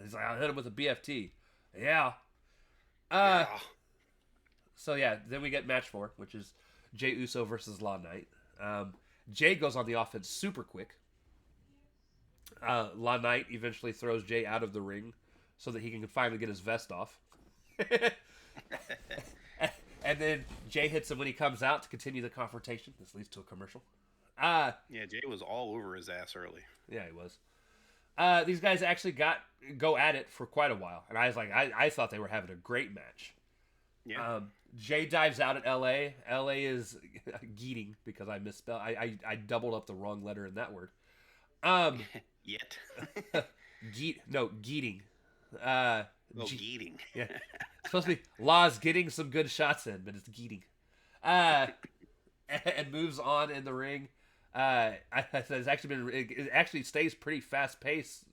He's like, I'll hit him with a BFT. Yeah. Yeah. So yeah, then we get match 4, which is Jay Uso versus Law Knight. Jay goes on the offense super quick. Law Knight eventually throws Jay out of the ring so that he can finally get his vest off. And then Jay hits him when he comes out to continue the confrontation. This leads to a commercial. Yeah, Jay was all over his ass early. Yeah, he was. These guys actually go at it for quite a while. And I was like, I thought they were having a great match. Yeah. Jay dives out at LA. LA is Geeting because I misspelled. I doubled up the wrong letter in that word. Yet. Geeting. Geeting. Yeah. It's supposed to be Law's getting some good shots in, but it's Geeting. And moves on in the ring. It actually stays pretty fast paced,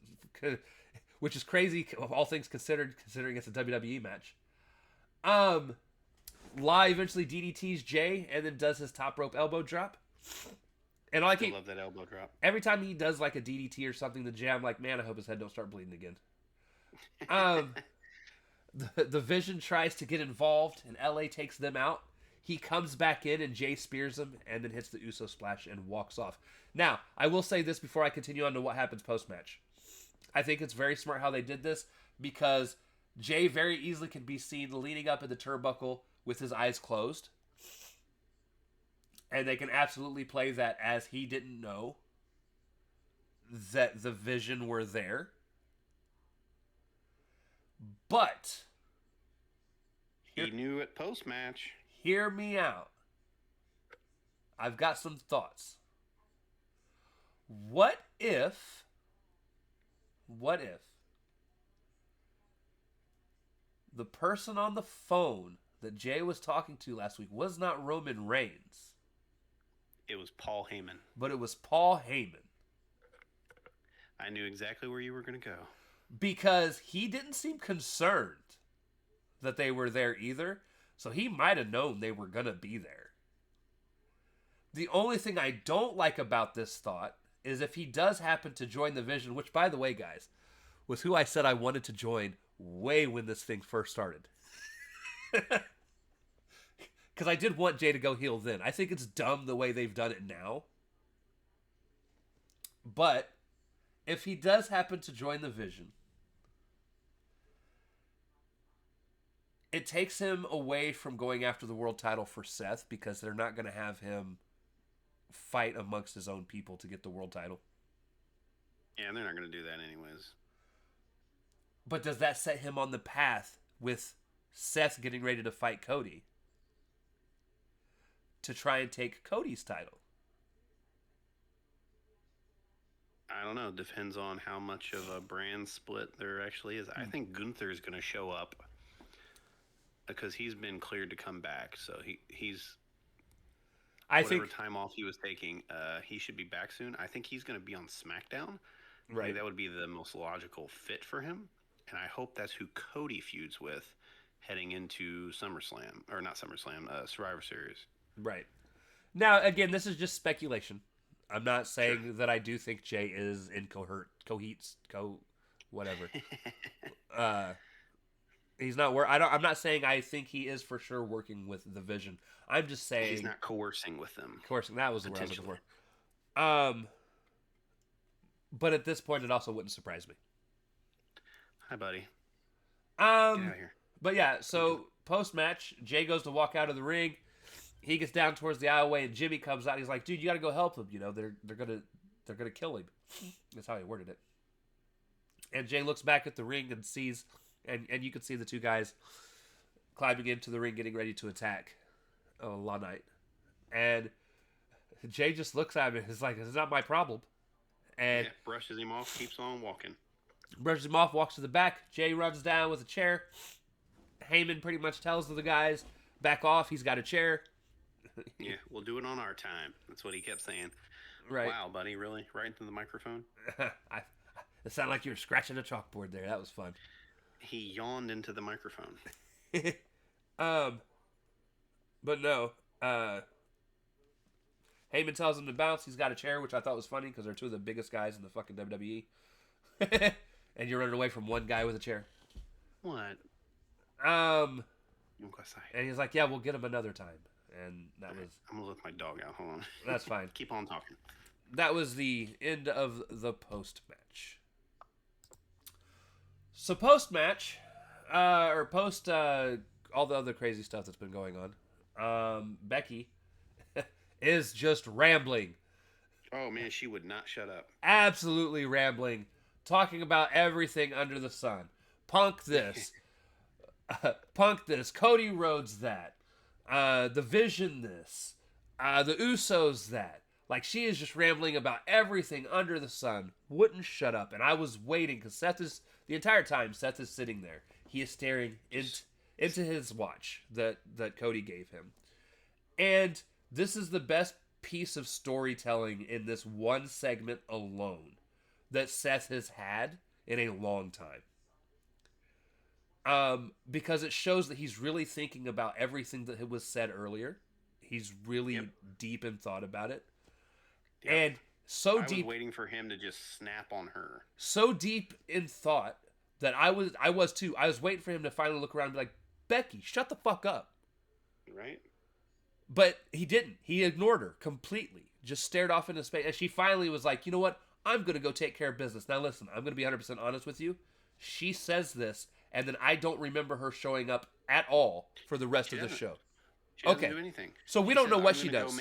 which is crazy, all things considered, considering it's a WWE match. Law eventually DDTs Jay and then does his top rope elbow drop. And I love that elbow drop. Every time he does like a DDT or something, the Jay, I'm like, man, I hope his head don't start bleeding again. The Vision tries to get involved, and LA takes them out. He comes back in, and Jay spears him, and then hits the Uso splash and walks off. Now, I will say this before I continue on to what happens post-match. I think it's very smart how they did this, because Jay very easily can be seen leaning up in the turnbuckle with his eyes closed. And they can absolutely play that as he didn't know that the Vision were there. But he knew it post-match. Hear me out. I've got some thoughts. What if the person on the phone that Jay was talking to last week was not Roman Reigns? It was Paul Heyman. But it was Paul Heyman. I knew exactly where you were going to go. Because he didn't seem concerned that they were there either. So he might have known they were going to be there. The only thing I don't like about this thought is if he does happen to join the Vision, which, by the way, guys, was who I said I wanted to join way when this thing first started. Because I did want Jay to go heel then. I think it's dumb the way they've done it now. But if he does happen to join the Vision, it takes him away from going after the world title for Seth, because they're not going to have him fight amongst his own people to get the world title. Yeah, and they're not going to do that anyways. But does that set him on the path with Seth getting ready to fight Cody to try and take Cody's title? I don't know. Depends on how much of a brand split there actually is. I think Gunther is going to show up because he's been cleared to come back. So he's whatever time off he was taking, he should be back soon. I think he's going to be on SmackDown. Right. I think that would be the most logical fit for him. And I hope that's who Cody feuds with heading into SummerSlam. Or not SummerSlam, Survivor Series. Right. Now, again, this is just speculation. I'm not saying that I do think Jay is incoherent, whatever. He's not. I'm not saying I think he is for sure working with the Vision. I'm just saying he's not coercing with them. Coercing. That was the word I was looking for. But at this point, it also wouldn't surprise me. Hi, buddy. Get out of here. But yeah, so post match, Jay goes to walk out of the ring. He gets down towards the aisleway, and Jimmy comes out. He's like, "Dude, you got to go help him. You know, they're gonna kill him." That's how he worded it. And Jay looks back at the ring and sees, and you can see the two guys climbing into the ring, getting ready to attack Law Knight. And Jay just looks at him and is like, "It's not my problem." And brushes him off, keeps on walking. Brushes him off, walks to the back. Jay runs down with a chair. Heyman pretty much tells the guys, back off, he's got a chair. Yeah, we'll do it on our time. That's what he kept saying. Right. Wow, buddy, really? Right into the microphone? It sounded like you were scratching a chalkboard there. That was fun. He yawned into the microphone. But no. Heyman tells him to bounce. He's got a chair, which I thought was funny because they're two of the biggest guys in the fucking WWE. And you're running away from one guy with a chair. What? And he's like, yeah, we'll get him another time. And that was... I'm going to let my dog out. Hold on. That's fine. Keep on talking. That was the end of the post-match. So post-match, or post all the other crazy stuff that's been going on, Becky is just rambling. Oh, man, she would not shut up. Absolutely rambling. Talking about everything under the sun. Punk this. Punk this. Cody Rhodes that. The Vision this. The Usos that. Like, she is just rambling about everything under the sun. Wouldn't shut up. And I was waiting, because the entire time, Seth is sitting there. He is staring into his watch that Cody gave him. And this is the best piece of storytelling in this one segment alone that Seth has had in a long time. Because it shows that he's really thinking about everything that was said earlier. He's really deep in thought about it. Yep. And so deep. I was waiting for him to just snap on her. So deep in thought that I was too. I was waiting for him to finally look around and be like, Becky, shut the fuck up. Right? But he didn't. He ignored her completely. Just stared off into space. And she finally was like, you know what? I'm going to go take care of business. Now listen, I'm going to be 100% honest with you. She says this, and then I don't remember her showing up at all for the rest of the show. She doesn't do anything. So we don't know what she does.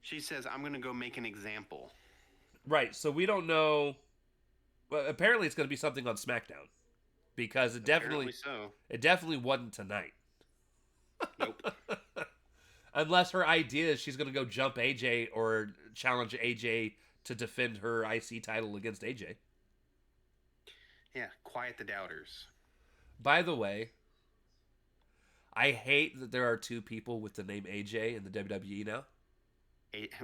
She says, I'm going to go make an example. Right, so we don't know. Well, apparently it's going to be something on SmackDown. Because it definitely wasn't tonight. Nope. Unless her idea is she's going to go jump AJ or challenge AJ to defend her IC title against AJ. Yeah, quiet the doubters. By the way, I hate that there are two people with the name AJ in the WWE now.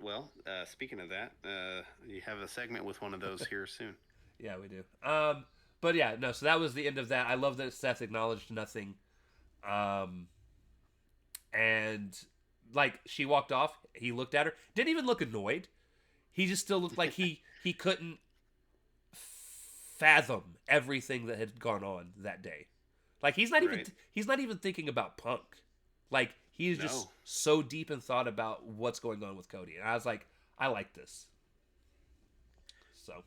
Well, speaking of that, you have a segment with one of those here soon. Yeah, we do. But yeah, no, so that was the end of that. I love that Seth acknowledged nothing. And, like, she walked off. He looked at her. Didn't even look annoyed. He just still looked like he couldn't fathom everything that had gone on that day. Like, he's not even thinking about Punk. Like, he's just so deep in thought about what's going on with Cody. And I was like, I like this. So,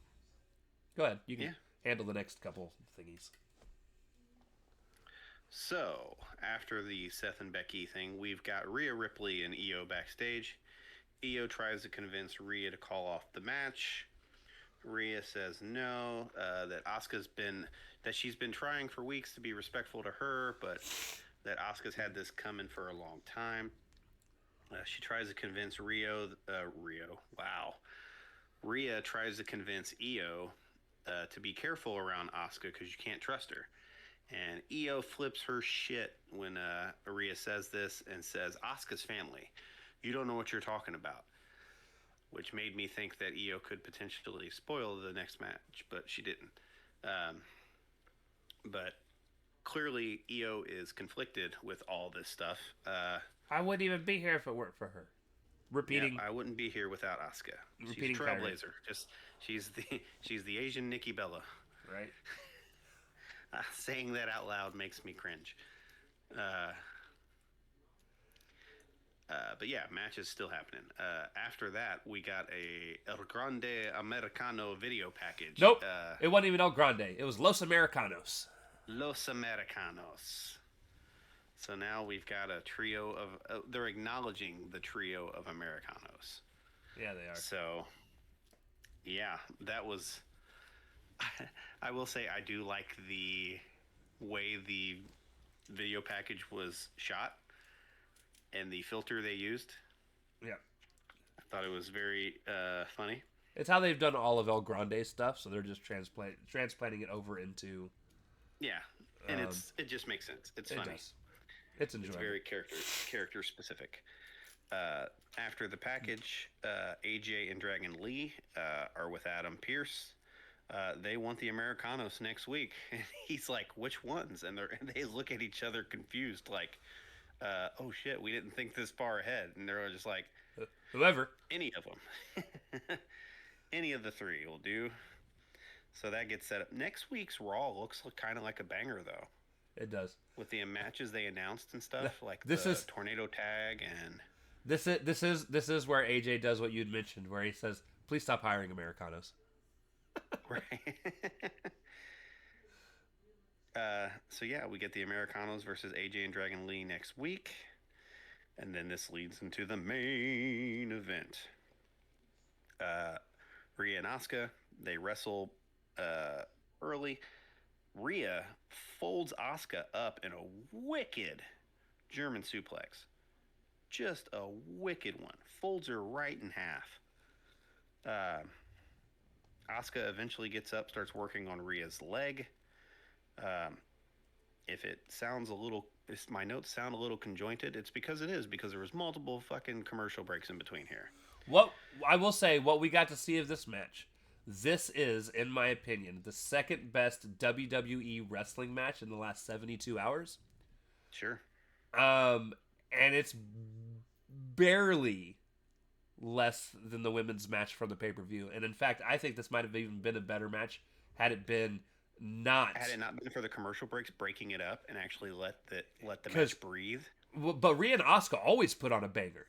go ahead. You can handle the next couple thingies. So, after the Seth and Becky thing, we've got Rhea Ripley and Io backstage. Io tries to convince Rhea to call off the match. Rhea says no, that she's been trying for weeks to be respectful to her, but that Asuka's had this coming for a long time. She tries to convince Rhea tries to convince Io to be careful around Asuka because you can't trust her. And Io flips her shit when Rhea says this and says, Asuka's family. You don't know what you're talking about. Which made me think that Io could potentially spoil the next match, but she didn't. But clearly Io is conflicted with all this stuff. I wouldn't even be here if it weren't for her. I wouldn't be here without Asuka. She's a trailblazer. She's the Asian Nikki Bella. Right. Saying that out loud makes me cringe. But yeah, match is still happening. After that, we got a El Grande Americano video package. Nope, it wasn't even El Grande. It was Los Americanos. Los Americanos. So now we've got a trio of... they're acknowledging the trio of Americanos. Yeah, they are. So, yeah, that was... I will say I do like the way the video package was shot and the filter they used. Yeah. I thought it was very funny. It's how they've done all of El Grande stuff, so they're just transplanting it over into. Yeah, and Um, it just makes sense. It's it funny. does. It's It's enjoyable. very character specific. After the package, AJ and Dragon Lee are with Adam Pierce. They want the Americanos next week, and he's like, "Which ones?" And they look at each other confused, like, "Oh shit, we didn't think this far ahead." And they're just like, Whoever. "Any of them, any of the three will do." So that gets set up. Next week's Raw looks kind of like a banger, though, It does. with the matches they announced and stuff, like This the is tornado tag and. this is where AJ does what you'd mentioned, where he says, "Please stop hiring Americanos." Right. So yeah, we get the Americanos versus AJ and Dragon Lee next week, and then this leads into the main event. Rhea and Asuka, they wrestle early. Rhea folds Asuka up in a wicked German suplex, just a wicked one. Folds her right in half. Asuka eventually gets up, starts working on Rhea's leg. If it sounds a little, if my notes sound a little conjointed, it's because it is, because there was multiple fucking commercial breaks in between here. What I will say, what we got to see of this match, this is, in my opinion, the second best WWE wrestling match in the last 72 hours. Sure. And it's barely less than the women's match from the pay-per-view. And in fact, I think this might have even been a better match had it been not. Had it not been for the commercial breaks, breaking it up and actually let the match breathe. But Rhea and Asuka always put on a banger.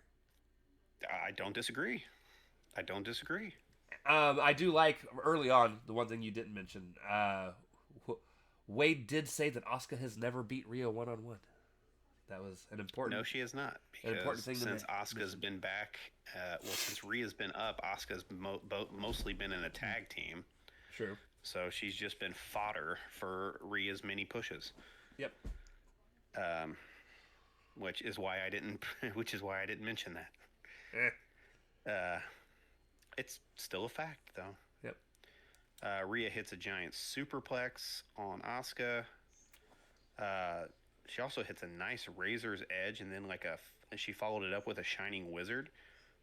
I don't disagree. I don't disagree. I do like early on the one thing you didn't mention. Wade did say that Asuka has never beat Rhea one-on-one. That was an important. No, she has not. An important Because thing to since Asuka's been back, since Rhea's been up, Asuka's mostly been in a tag team. True. So she's just been fodder for Rhea's mini pushes. Yep. Which is why I didn't. Which is why I didn't mention that. It's still a fact, though. Yep. Rhea hits a giant superplex on Asuka. She also hits a nice razor's edge, and then she followed it up with a shining wizard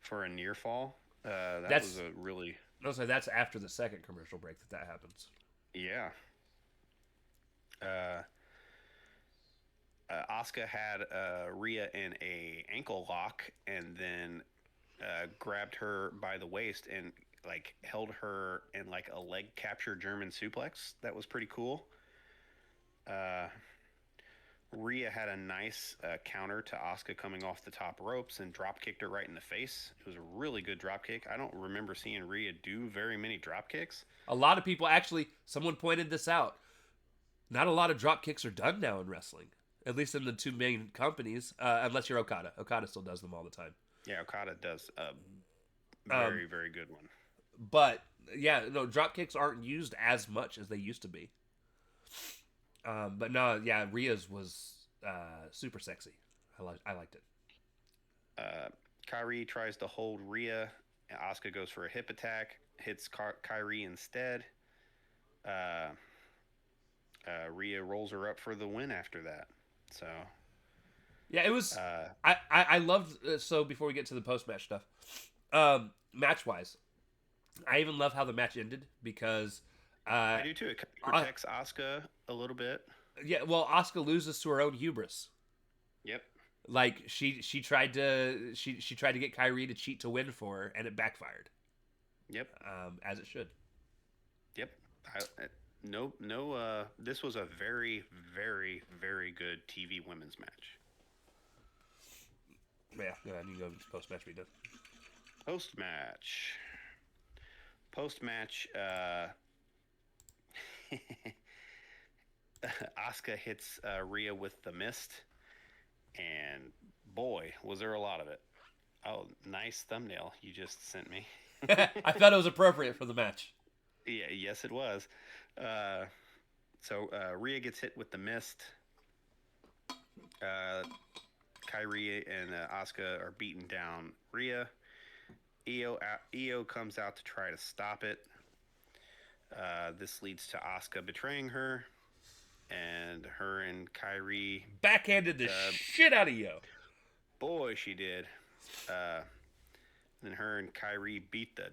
for a near fall. That was a really. No, so that's after the second commercial break that happens. Yeah. Asuka had Rhea in a ankle lock, and then grabbed her by the waist and held her in a leg capture German suplex. That was pretty cool. Rhea had a nice counter to Asuka coming off the top ropes and drop kicked her right in the face. It was a really good drop kick. I don't remember seeing Rhea do very many drop kicks. A lot of people someone pointed this out. Not a lot of drop kicks are done now in wrestling, at least in the two main companies, unless you're Okada. Okada still does them all the time. Yeah, Okada does a very, very good one. But yeah, no, drop kicks aren't used as much as they used to be. But no, yeah, Rhea's was super sexy. I liked it. Kyrie tries to hold Rhea. Asuka goes for a hip attack, hits Kyrie instead. Rhea rolls her up for the win after that. So yeah, it was. I loved. So before we get to the post match stuff, match wise, I even love how the match ended because. I do too. It protects Asuka a little bit. Yeah, well, Asuka loses to her own hubris. Yep. Like she tried to get Kyrie to cheat to win for her, and it backfired. Yep. As it should. Yep. This was a very, very, very good TV women's match. Yeah, you can go post match. We done. Post match. Asuka hits Rhea with the mist, and boy, was there a lot of it. Oh, nice thumbnail you just sent me. I thought it was appropriate for the match. Yeah, yes, it was. So Rhea gets hit with the mist. Kyrie and Asuka are beating down Rhea. Io comes out to try to stop it. This leads to Asuka betraying her, and her and Kyrie, Backhanded the shit out of Yo. boy, she did. Then her and Kyrie beat the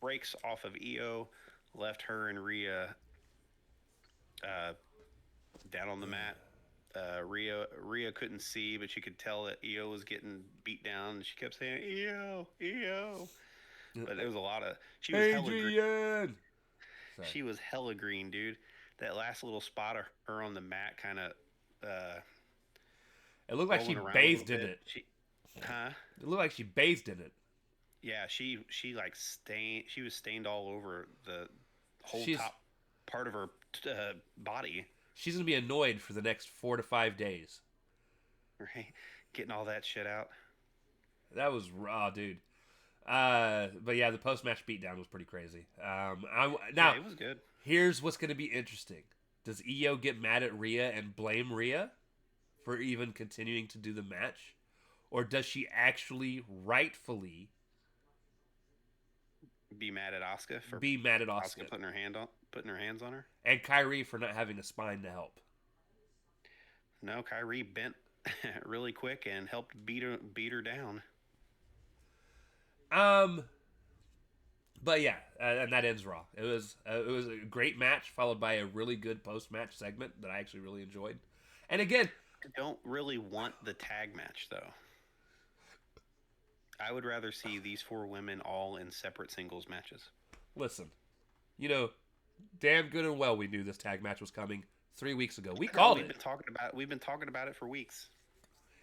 brakes off of Io, left her and Rhea down on the mat. Rhea couldn't see, but she could tell that Io was getting beat down. She kept saying, Io, Io. But there was a lot of... She was hella green. She was hella green, dude. That last little spot of her on the mat kind of... it looked like she bathed in it. Huh? It looked like she bathed in it. Yeah, she like stained... She was stained all over the whole top part of her body. She's going to be annoyed for the next 4 to 5 days. Right? Getting all that shit out. That was raw, dude. But yeah, the post-match beatdown was pretty crazy. Now, it was good. Here's what's going to be interesting. Does Io get mad at Rhea and blame Rhea for even continuing to do the match? Or does she actually rightfully be mad at Asuka for Asuka putting her hands on her? And Kyrie for not having a spine to help. No, Kyrie bent really quick and helped beat her down. But yeah, and that ends Raw. It was a great match followed by a really good post-match segment that I actually really enjoyed. And again, I don't really want the tag match though. I would rather see these 4 women all in separate singles matches. Listen, damn good and well we knew this tag match was coming 3 weeks ago. We called it. We've been talking about it for weeks.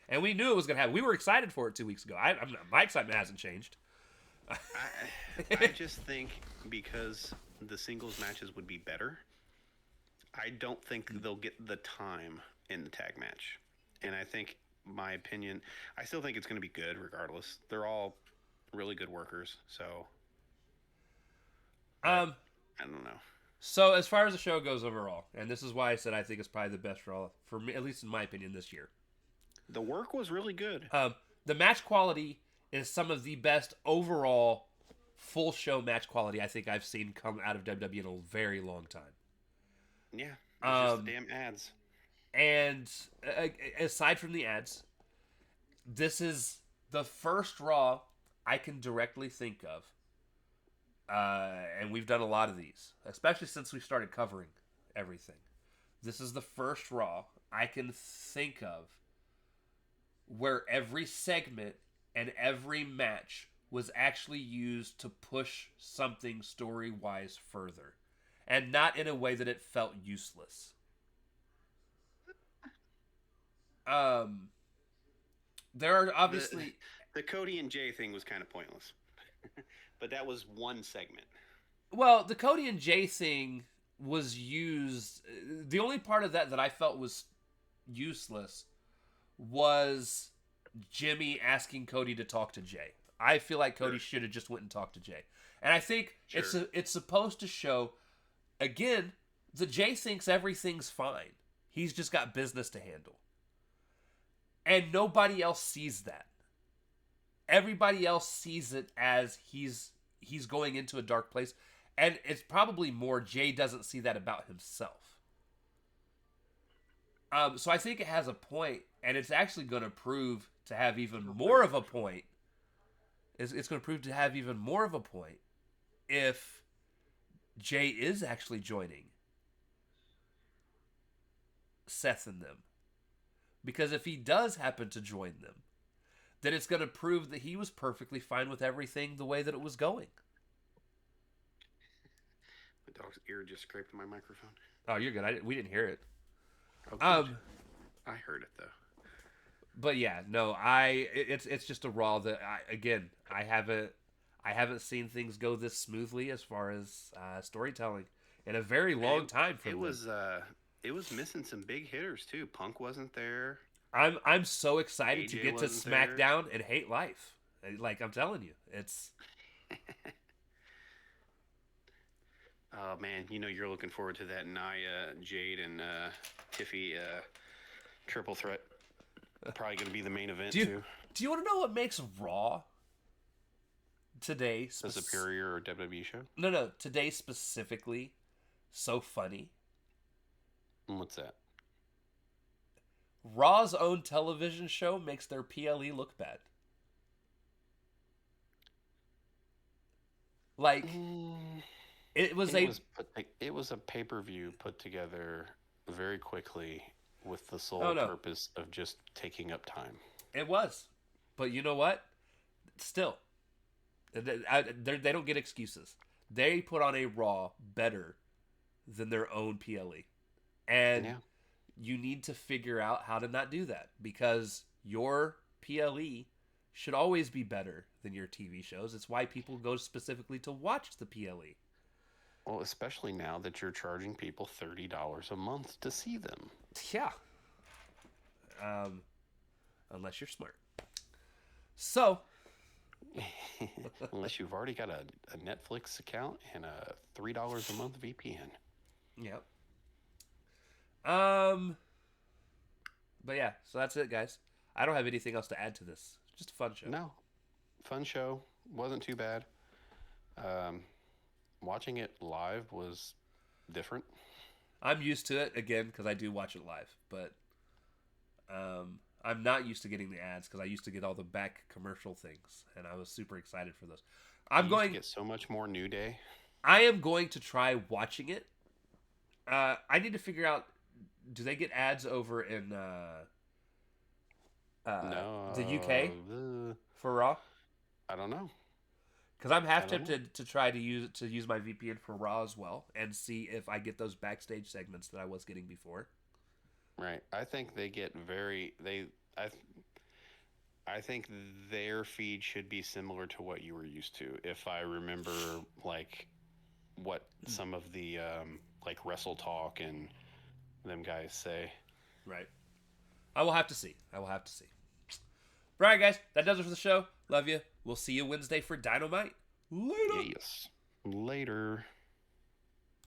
And we knew it was going to happen. We were excited for it 2 weeks ago. My excitement hasn't changed. I just think because the singles matches would be better, I don't think they'll get the time in the tag match. And I think, my opinion, I still think it's going to be good regardless. They're all really good workers, so I don't know. So as far as the show goes overall, and this is why I said I think it's probably the best Raw for me, at least in my opinion, this year. The work was really good. The match quality is some of the best overall full show match quality I think I've seen come out of WWE in a very long time. Yeah, it's just the damn ads. And aside from the ads, this is the first Raw I can directly think of. And we've done a lot of these, especially since we started covering everything. This is the first Raw I can think of where every segment and every match was actually used to push something story-wise further. And not in a way that it felt useless. There are obviously... The Cody and Jay thing was kind of pointless. But that was one segment. Well, the Cody and Jay thing was used... The only part of that I felt was useless was Jimmy asking Cody to talk to Jay. I feel like Cody should have just went and talked to Jay. And I think it's supposed to show, again, the Jay thinks everything's fine. He's just got business to handle. And nobody else sees that. Everybody else sees it as he's going into a dark place. And it's probably more Jay doesn't see that about himself. So I think it has a point, and it's actually going to prove to have even more of a point. It's going to prove to have even more of a point if Jay is actually joining Seth and them. Because if he does happen to join them, then it's going to prove that he was perfectly fine with everything the way that it was going. My dog's ear just scraped my microphone. Oh, you're good. We didn't hear it. I heard it though. But yeah, no, it's just a Raw that I haven't seen things go this smoothly as far as storytelling in a very long time. It was missing some big hitters too. Punk wasn't there. I'm so excited AJ to get to SmackDown and hate life. Like I'm telling you, it's. Oh man, you're looking forward to that Nia, Jade, and Tiffy triple threat. Probably going to be the main event too. Do you want to know what makes Raw today. The Superior or WWE show? No. Today specifically, so funny. And what's that? Raw's own television show makes their PLE look bad. Like, it was a pay-per-view put together very quickly with the sole Oh, no. purpose of just taking up time. It was. But you know what? Still, they don't get excuses. They put on a Raw better than their own PLE. And Yeah. you need to figure out how to not do that, because your PLE should always be better than your TV shows. It's why people go specifically to watch the PLE. Well, especially now that you're charging people $30 a month to see them. Yeah. Unless you're smart. So, Unless you've already got a Netflix account and a $3 a month VPN. yeah. But yeah, so that's it, guys. I don't have anything else to add to this. Just a fun show. No. Fun show. Wasn't too bad. Watching it live was different. I'm used to it, again, because I do watch it live. But I'm not used to getting the ads, because I used to get all the back commercial things, and I was super excited for those. You used to get so much more New Day. I am going to try watching it. I need to figure out, do they get ads over in No. the UK for Raw? I don't know. Because I'm half tempted to try to use my VPN for Raw as well, and see if I get those backstage segments that I was getting before. Right. I think they get I think their feed should be similar to what you were used to. If I remember, like, what some of the like Wrestle Talk and them guys say. Right. I will have to see. All right, guys, that does it for the show. Love you. We'll see you Wednesday for Dynamite. Later. Yes. Later.